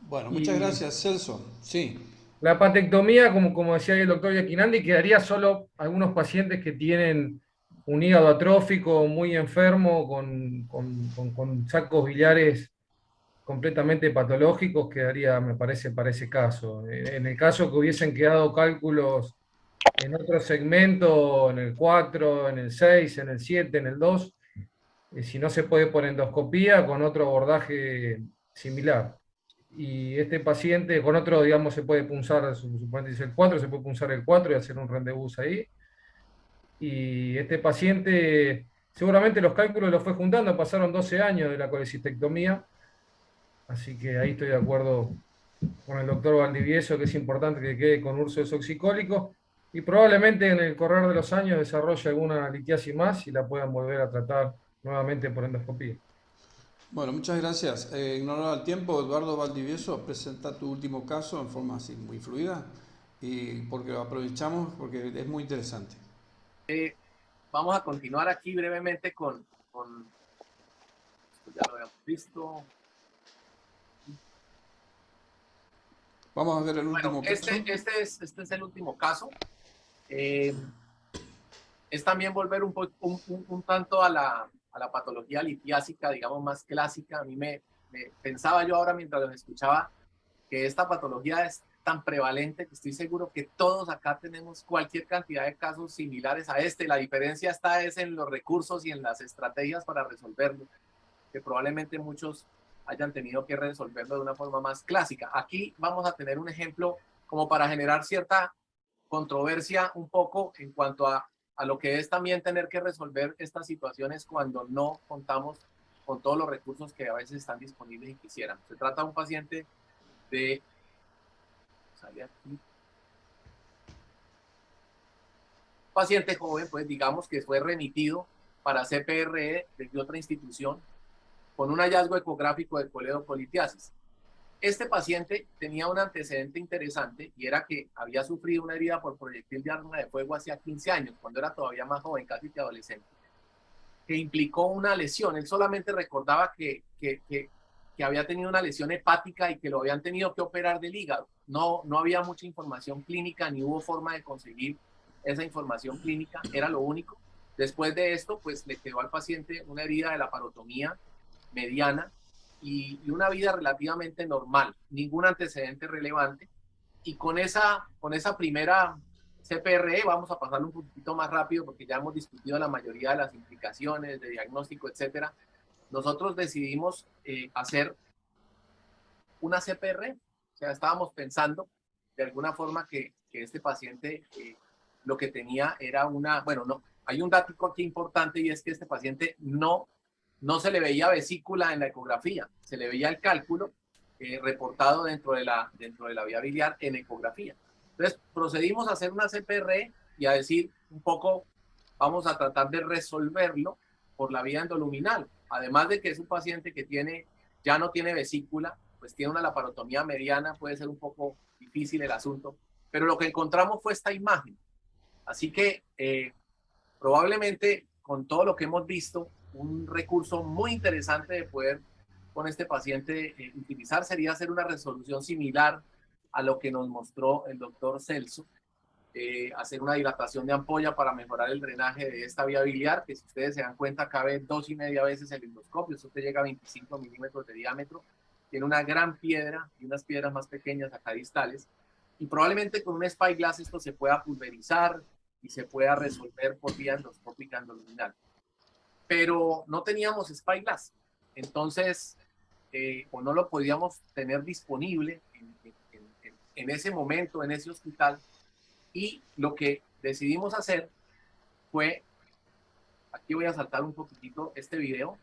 bueno, muchas Y gracias, Celso. Sí. la patectomía, como decía el doctor Yaquinandi, quedaría solo algunos pacientes que tienen un hígado atrófico muy enfermo, con sacos biliares completamente patológicos, quedaría, me parece, para ese caso. En el caso que hubiesen quedado cálculos en otro segmento, en el 4, en el 6, en el 7, en el 2, si no se puede por endoscopía, con otro abordaje similar. Y este paciente, con otro, digamos, se puede punzar, suponete dice el 4, se puede punzar el 4 y hacer un rendezvous ahí. Y este paciente, seguramente los cálculos los fue juntando, pasaron 12 años de la colecistectomía, así que ahí estoy de acuerdo con el doctor Valdivieso, que es importante que quede con urso desoxicólico, y probablemente en el correr de los años desarrolle alguna litiasis más y la puedan volver a tratar nuevamente por endoscopía. Bueno, muchas gracias. En honor al tiempo, Eduardo Valdivieso, presenta tu último caso en forma así muy fluida y porque lo aprovechamos porque es muy interesante. Vamos a continuar aquí brevemente con esto ya lo habíamos visto. Vamos a ver el último Bueno, caso. este es el último caso. Es también volver un tanto a la patología litiásica, digamos, más clásica. A mí me pensaba yo ahora mientras los escuchaba que esta patología es tan prevalente que estoy seguro que todos acá tenemos cualquier cantidad de casos similares a este. La diferencia está es en los recursos y en las estrategias para resolverlo, que probablemente muchos hayan tenido que resolverlo de una forma más clásica. Aquí vamos a tener un ejemplo como para generar cierta controversia un poco en cuanto a lo que es también tener que resolver estas situaciones cuando no contamos con todos los recursos que a veces están disponibles y quisieran. Se trata de un paciente de... Sale aquí. Paciente joven, pues digamos que fue remitido para CPRE de otra institución con un hallazgo ecográfico de coledocolitiasis. Este paciente tenía un antecedente interesante y era que había sufrido una herida por proyectil de arma de fuego hacía 15 años, cuando era todavía más joven, casi que adolescente, que implicó una lesión. Él solamente recordaba que había tenido una lesión hepática y que lo habían tenido que operar del hígado. No había mucha información clínica, ni hubo forma de conseguir esa información clínica, era lo único. Después de esto, pues le quedó al paciente una herida de la parotomía mediana y una vida relativamente normal, ningún antecedente relevante. Y con esa primera CPRE, vamos a pasarlo un poquito más rápido porque ya hemos discutido la mayoría de las implicaciones de diagnóstico, etcétera. Nosotros decidimos hacer una CPRE, o sea, estábamos pensando de alguna forma que este paciente lo que tenía era hay un dato aquí importante y es que este paciente no se le veía vesícula en la ecografía, se le veía el cálculo reportado dentro de la vía biliar en ecografía. Entonces procedimos a hacer una CPRE y a decir un poco, vamos a tratar de resolverlo por la vía endoluminal. Además de que es un paciente que ya no tiene vesícula, pues tiene una laparotomía mediana, puede ser un poco difícil el asunto, pero lo que encontramos fue esta imagen. Así que probablemente con todo lo que hemos visto, un recurso muy interesante de poder con este paciente utilizar sería hacer una resolución similar a lo que nos mostró el doctor Celso, hacer una dilatación de ampolla para mejorar el drenaje de esta vía biliar, que si ustedes se dan cuenta cabe 2,5 veces el endoscopio, esto te llega a 25 milímetros de diámetro, tiene una gran piedra y unas piedras más pequeñas acá distales, y probablemente con un spyglass esto se pueda pulverizar y se pueda resolver por vía endoscópica endoluminal. Pero no teníamos spyglass, entonces, o no lo podíamos tener disponible en ese momento, en ese hospital, y lo que decidimos hacer fue Aquí voy a saltar un poquitito este video.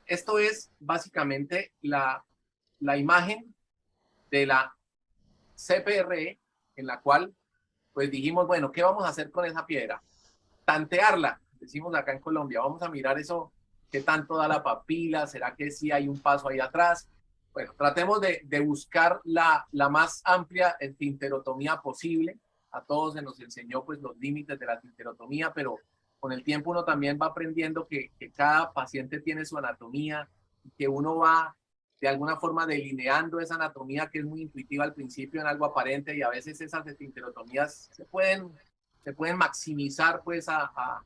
Esto es básicamente la imagen de la CPRE, en la cual pues dijimos, bueno, ¿qué vamos a hacer con esa piedra? Tantearla, decimos acá en Colombia, vamos a mirar eso, qué tanto da la papila, será que sí hay un paso ahí atrás. Bueno, tratemos de buscar la más amplia esfinterotomía posible. A todos se nos enseñó pues los límites de la esfinterotomía, pero con el tiempo uno también va aprendiendo que cada paciente tiene su anatomía, que uno va de alguna forma delineando esa anatomía que es muy intuitiva al principio en algo aparente, y a veces esas esfinterotomías se pueden maximizar pues a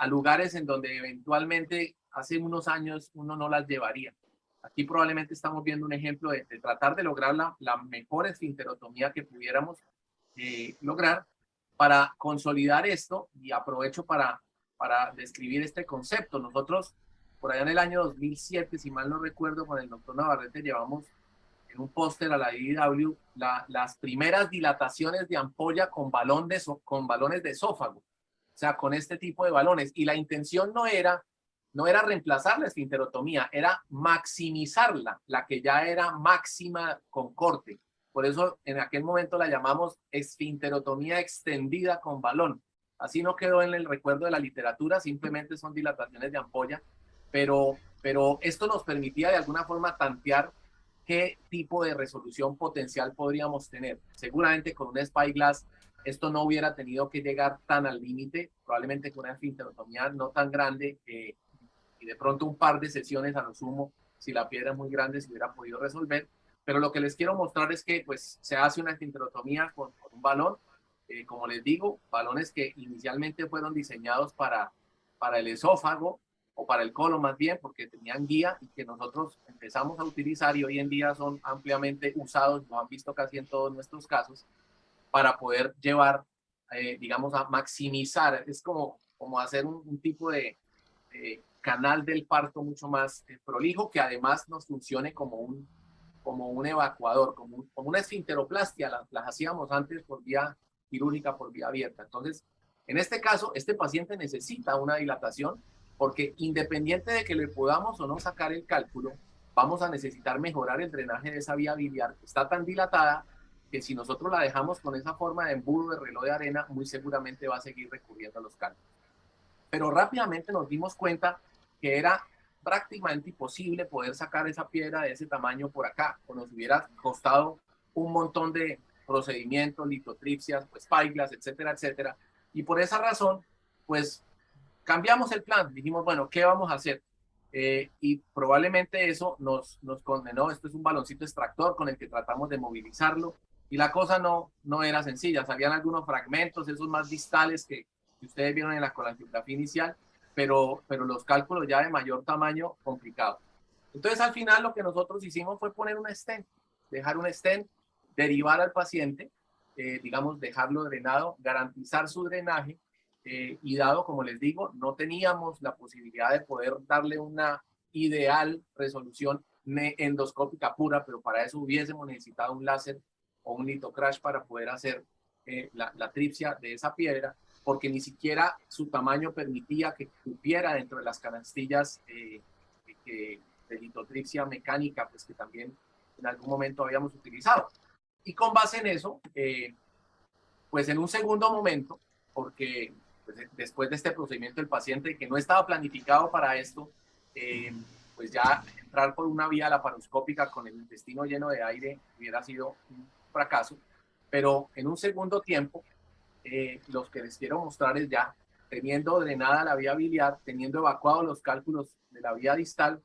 lugares en donde eventualmente hace unos años uno no las llevaría. Aquí probablemente estamos viendo un ejemplo de tratar de lograr la mejor esfinterotomía que pudiéramos lograr para consolidar esto, y aprovecho para describir este concepto. Nosotros, por allá en el año 2007, si mal no recuerdo, con el doctor Navarrete llevamos en un póster a la IDW las primeras dilataciones de ampolla con balones de esófago, o sea, con este tipo de balones. Y la intención no era reemplazar la esfinterotomía, era maximizarla, la que ya era máxima con corte. Por eso en aquel momento la llamamos esfinterotomía extendida con balón. Así no quedó en el recuerdo de la literatura, simplemente son dilataciones de ampolla, pero esto nos permitía de alguna forma tantear qué tipo de resolución potencial podríamos tener. Seguramente con un Spyglass esto no hubiera tenido que llegar tan al límite, probablemente con una esfinterotomía no tan grande, y de pronto un par de sesiones a lo sumo, si la piedra es muy grande, se hubiera podido resolver. Pero lo que les quiero mostrar es que pues se hace una esfinterotomía con un balón, como les digo, balones que inicialmente fueron diseñados para el esófago, o para el colon más bien, porque tenían guía, y que nosotros empezamos a utilizar y hoy en día son ampliamente usados, lo han visto casi en todos nuestros casos, para poder llevar, digamos, a maximizar. Es como hacer un tipo de canal del parto mucho más prolijo, que además nos funcione como un evacuador, como una esfinteroplastia. Las hacíamos antes por vía quirúrgica, por vía abierta. Entonces, en este caso, este paciente necesita una dilatación, porque independiente de que le podamos o no sacar el cálculo, vamos a necesitar mejorar el drenaje de esa vía biliar, que está tan dilatada que si nosotros la dejamos con esa forma de embudo de reloj de arena, muy seguramente va a seguir recurriendo a los cálculos. Pero rápidamente nos dimos cuenta que era prácticamente imposible poder sacar esa piedra de ese tamaño por acá, o nos hubiera costado un montón de procedimientos, litotripsias, pues Spyglass, etcétera, etcétera. Y por esa razón, pues cambiamos el plan. Dijimos, bueno, ¿qué vamos a hacer? Y probablemente eso nos condenó. Esto es un baloncito extractor con el que tratamos de movilizarlo, y la cosa no era sencilla. Salían algunos fragmentos, esos más distales que ustedes vieron en la colangiografía inicial, pero los cálculos ya de mayor tamaño, complicado. Entonces al final lo que nosotros hicimos fue poner un stent, dejar un stent, derivar al paciente, digamos, dejarlo drenado, garantizar su drenaje, y dado, como les digo, no teníamos la posibilidad de poder darle una ideal resolución endoscópica pura, pero para eso hubiésemos necesitado un láser o un litocrash para poder hacer la tripsia de esa piedra, porque ni siquiera su tamaño permitía que cupiera dentro de las canastillas de litotripsia mecánica, pues que también en algún momento habíamos utilizado. Y con base en eso, pues en un segundo momento, porque pues, después de este procedimiento el paciente, que no estaba planificado para esto, pues ya entrar por una vía laparoscópica con el intestino lleno de aire hubiera sido un fracaso. Pero en un segundo tiempo, los que les quiero mostrar es ya teniendo drenada la vía biliar, teniendo evacuado los cálculos de la vía distal,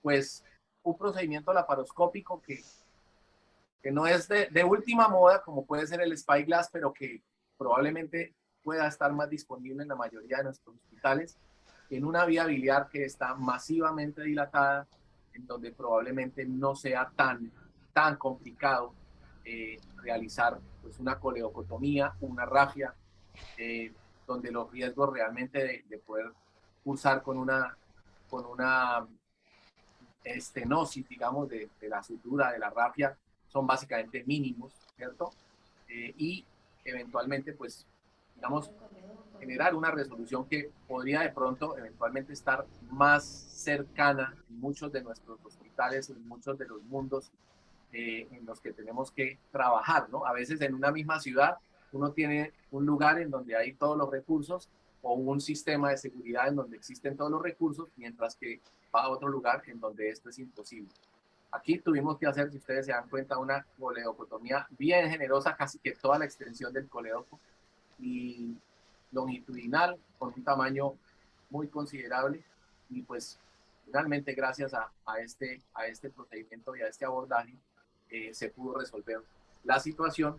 pues un procedimiento laparoscópico que no es de última moda, como puede ser el Spyglass, pero que probablemente pueda estar más disponible en la mayoría de nuestros hospitales, en una vía biliar que está masivamente dilatada, en donde probablemente no sea tan complicado realizar pues, una coleocotomía, una rafia, donde los riesgos realmente de poder cursar con una estenosis, digamos, de la sutura, de la rafia, son básicamente mínimos, ¿cierto? Y eventualmente, pues, digamos, generar una resolución que podría de pronto eventualmente estar más cercana en muchos de nuestros hospitales, en muchos de los mundos en los que tenemos que trabajar, ¿no? A veces en una misma ciudad uno tiene un lugar en donde hay todos los recursos o un sistema de seguridad en donde existen todos los recursos, mientras que va a otro lugar en donde esto es imposible. Aquí tuvimos que hacer, si ustedes se dan cuenta, una coledocotomía bien generosa, casi que toda la extensión del coledoco, y longitudinal, con un tamaño muy considerable, y pues finalmente gracias a este procedimiento y a este abordaje se pudo resolver la situación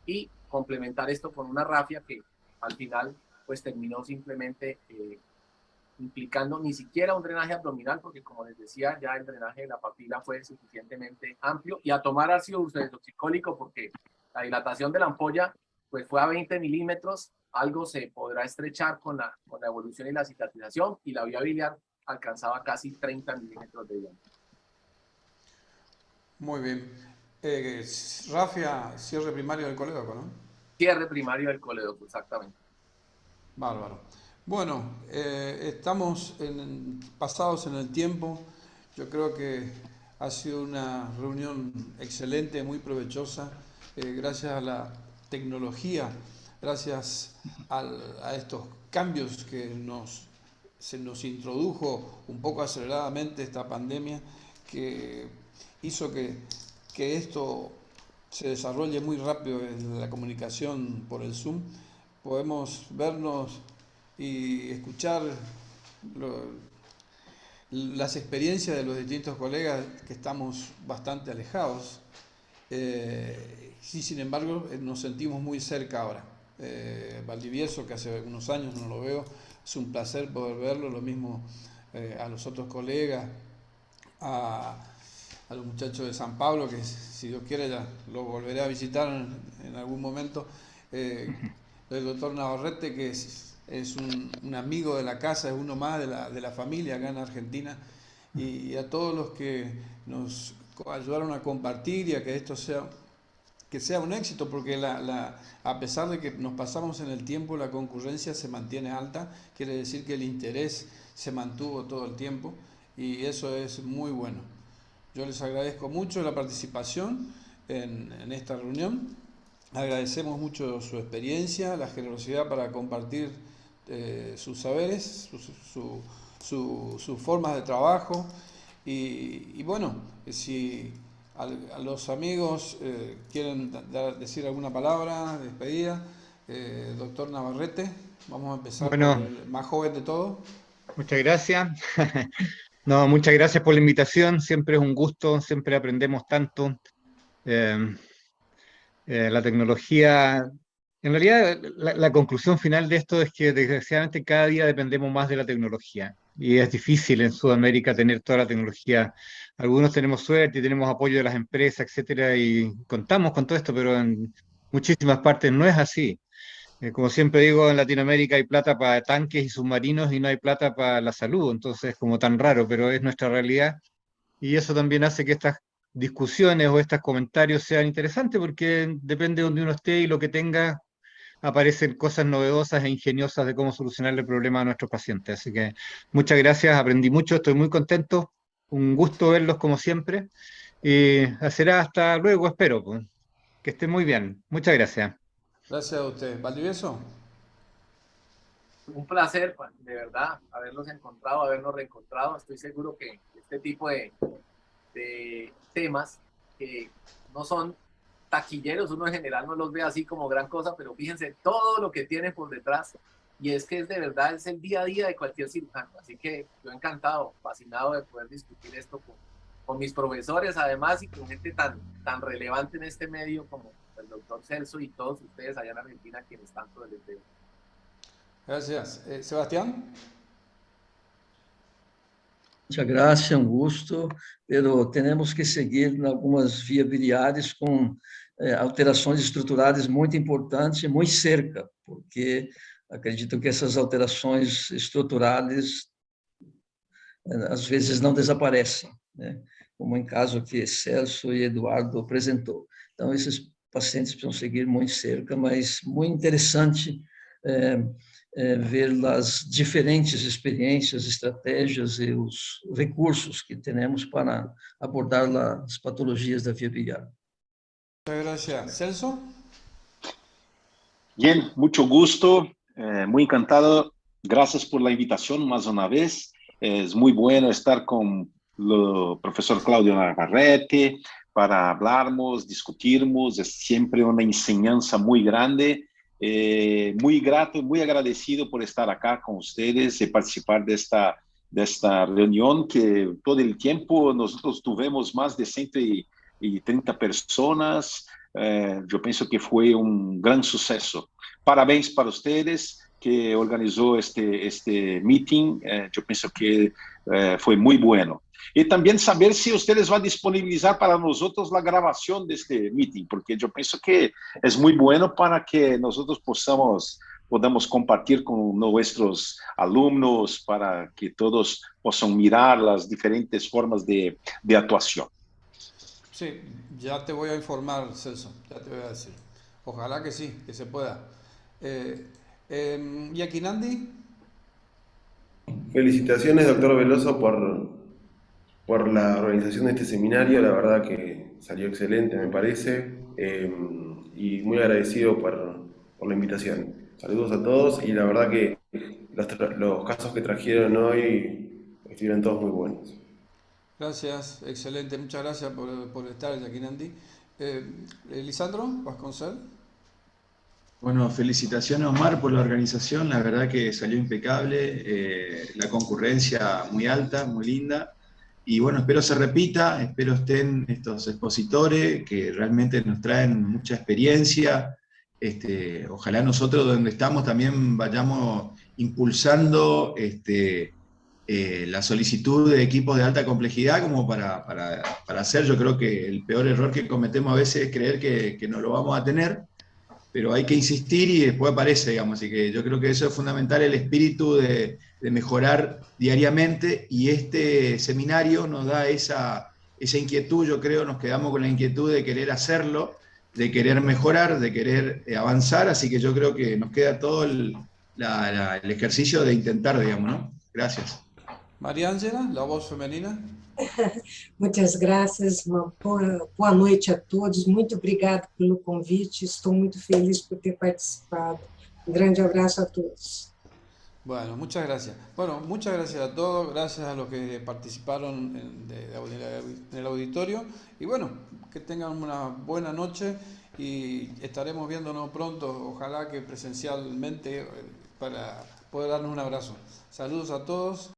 y complementar esto con una rafia que al final pues terminó simplemente implicando ni siquiera un drenaje abdominal, porque como les decía, ya el drenaje de la papila fue suficientemente amplio, y a tomar ácido desoxicólico porque la dilatación de la ampolla pues fue a 20 milímetros, algo se podrá estrechar con la evolución y la cicatrización, y la vía biliar alcanzaba casi 30 milímetros de diámetro. Muy bien. Rafia, cierre primario del colédoco, ¿no? Cierre primario del colédoco, exactamente. Bárbaro. Bueno, estamos pasados en el tiempo. Yo creo que ha sido una reunión excelente, muy provechosa, gracias a la tecnología, gracias a estos cambios que se nos introdujo un poco aceleradamente esta pandemia, que hizo que esto se desarrolle muy rápido en la comunicación por el Zoom. Podemos vernos y escuchar las experiencias de los distintos colegas que estamos bastante alejados. Sí, sin embargo, nos sentimos muy cerca ahora. Valdivieso, que hace unos años no lo veo, es un placer poder verlo, lo mismo a los otros colegas, a los muchachos de San Pablo, que si Dios quiere ya lo volveré a visitar en algún momento. El doctor Navarrete, que es un amigo de la casa, es uno más de la familia acá en Argentina, y a todos los que nos ayudaron a compartir y a que esto sea un éxito, porque a pesar de que nos pasamos en el tiempo, la concurrencia se mantiene alta, quiere decir que el interés se mantuvo todo el tiempo, y eso es muy bueno. Yo les agradezco mucho la participación en esta reunión. Agradecemos mucho su experiencia, la generosidad para compartir sus saberes, sus formas de trabajo. Y bueno, si a los amigos quieren decir alguna palabra de despedida, doctor Navarrete, vamos a empezar por el más joven de todos. Muchas gracias. No, muchas gracias por la invitación, siempre es un gusto, siempre aprendemos tanto. La tecnología, en realidad la conclusión final de esto es que desgraciadamente cada día dependemos más de la tecnología, y es difícil en Sudamérica tener toda la tecnología. Algunos tenemos suerte y tenemos apoyo de las empresas, etcétera, y contamos con todo esto, pero en muchísimas partes no es así. Como siempre digo, en Latinoamérica hay plata para tanques y submarinos y no hay plata para la salud, entonces es como tan raro, pero es nuestra realidad, y eso también hace que estas discusiones o estos comentarios sean interesantes, porque depende de donde uno esté y lo que tenga, aparecen cosas novedosas e ingeniosas de cómo solucionar el problema a nuestros pacientes. Así que muchas gracias, aprendí mucho, estoy muy contento, un gusto verlos como siempre, y será hasta luego, espero, pues. Que estén muy bien. Muchas gracias. Gracias a usted. ¿Valdivieso? Un placer, de verdad, haberlos encontrado, habernos reencontrado. Estoy seguro que este tipo de temas que no son taquilleros, uno en general no los ve así como gran cosa, pero fíjense todo lo que tiene por detrás, y es que es de verdad, es el día a día de cualquier cirujano. Así que yo encantado, fascinado de poder discutir esto con mis profesores, además, y con gente tan relevante en este medio como el doctor Celso y todos ustedes allá en Argentina, quienes tanto les debo. Gracias. Sebastián. Muchas gracias, un gusto, pero tenemos que seguir em algumas vias biliares com alterações estruturais muito importantes e muito cerca, porque acredito que essas alterações estruturais às vezes não desaparecem, né? Como em caso que Celso e Eduardo apresentou. Então, esses pacientes precisam seguir muito cerca, mas muito interessante ver as diferentes experiências, estratégias e os recursos que temos para abordar as patologias da via biliar. Muchas gracias. Celso. Bien, mucho gusto, muy encantado. Gracias por la invitación más una vez. Es muy bueno estar con el profesor Claudio Navarrete para hablarmos, discutirmos. Es siempre una enseñanza muy grande. Muy grato y muy agradecido por estar acá con ustedes y participar de esta reunión que todo el tiempo nosotros tuvimos más de 130 personas. Yo pienso que fue un gran suceso. Parabéns para ustedes que organizó este meeting. Yo pienso que fue muy bueno. Y también saber si ustedes van a disponibilizar para nosotros la grabación de este meeting, porque yo pienso que es muy bueno para que nosotros podamos compartir con nuestros alumnos, para que todos puedan mirar las diferentes formas de actuación. Sí, ya te voy a informar, Celso, ya te voy a decir. Ojalá que sí, que se pueda. ¿Y aquí Nandi? Felicitaciones, doctor Veloso, por la organización de este seminario. La verdad que salió excelente, me parece. Y muy agradecido por la invitación. Saludos a todos y la verdad que los casos que trajeron hoy estuvieron todos muy buenos. Gracias, excelente. Muchas gracias por estar, Yaquinandi. Lisandro Vasconcel. Bueno, felicitaciones Omar por la organización, la verdad que salió impecable, la concurrencia muy alta, muy linda, y bueno, espero se repita, espero estén estos expositores que realmente nos traen mucha experiencia, ojalá nosotros donde estamos también vayamos impulsando la solicitud de equipos de alta complejidad como para hacer. Yo creo que el peor error que cometemos a veces es creer que no lo vamos a tener, pero hay que insistir y después aparece, digamos. Así que yo creo que eso es fundamental, el espíritu de mejorar diariamente, y este seminario nos da esa inquietud. Yo creo, nos quedamos con la inquietud de querer hacerlo, de querer mejorar, de querer avanzar, así que yo creo que nos queda todo el ejercicio de intentar, digamos, ¿no? Gracias. Maria Ângela, la voz feminina. Muitas graças, uma boa noite a todos, muito obrigada pelo convite, estou muito feliz por ter participado. Um grande abraço a todos. Bueno, muchas gracias. Bueno, muchas gracias a todos, gracias a los que participaron en el auditorio, y bueno, que tengan una buena noche y estaremos viéndonos pronto, ojalá que presencialmente, para poder darnos un abrazo. Saludos a todos.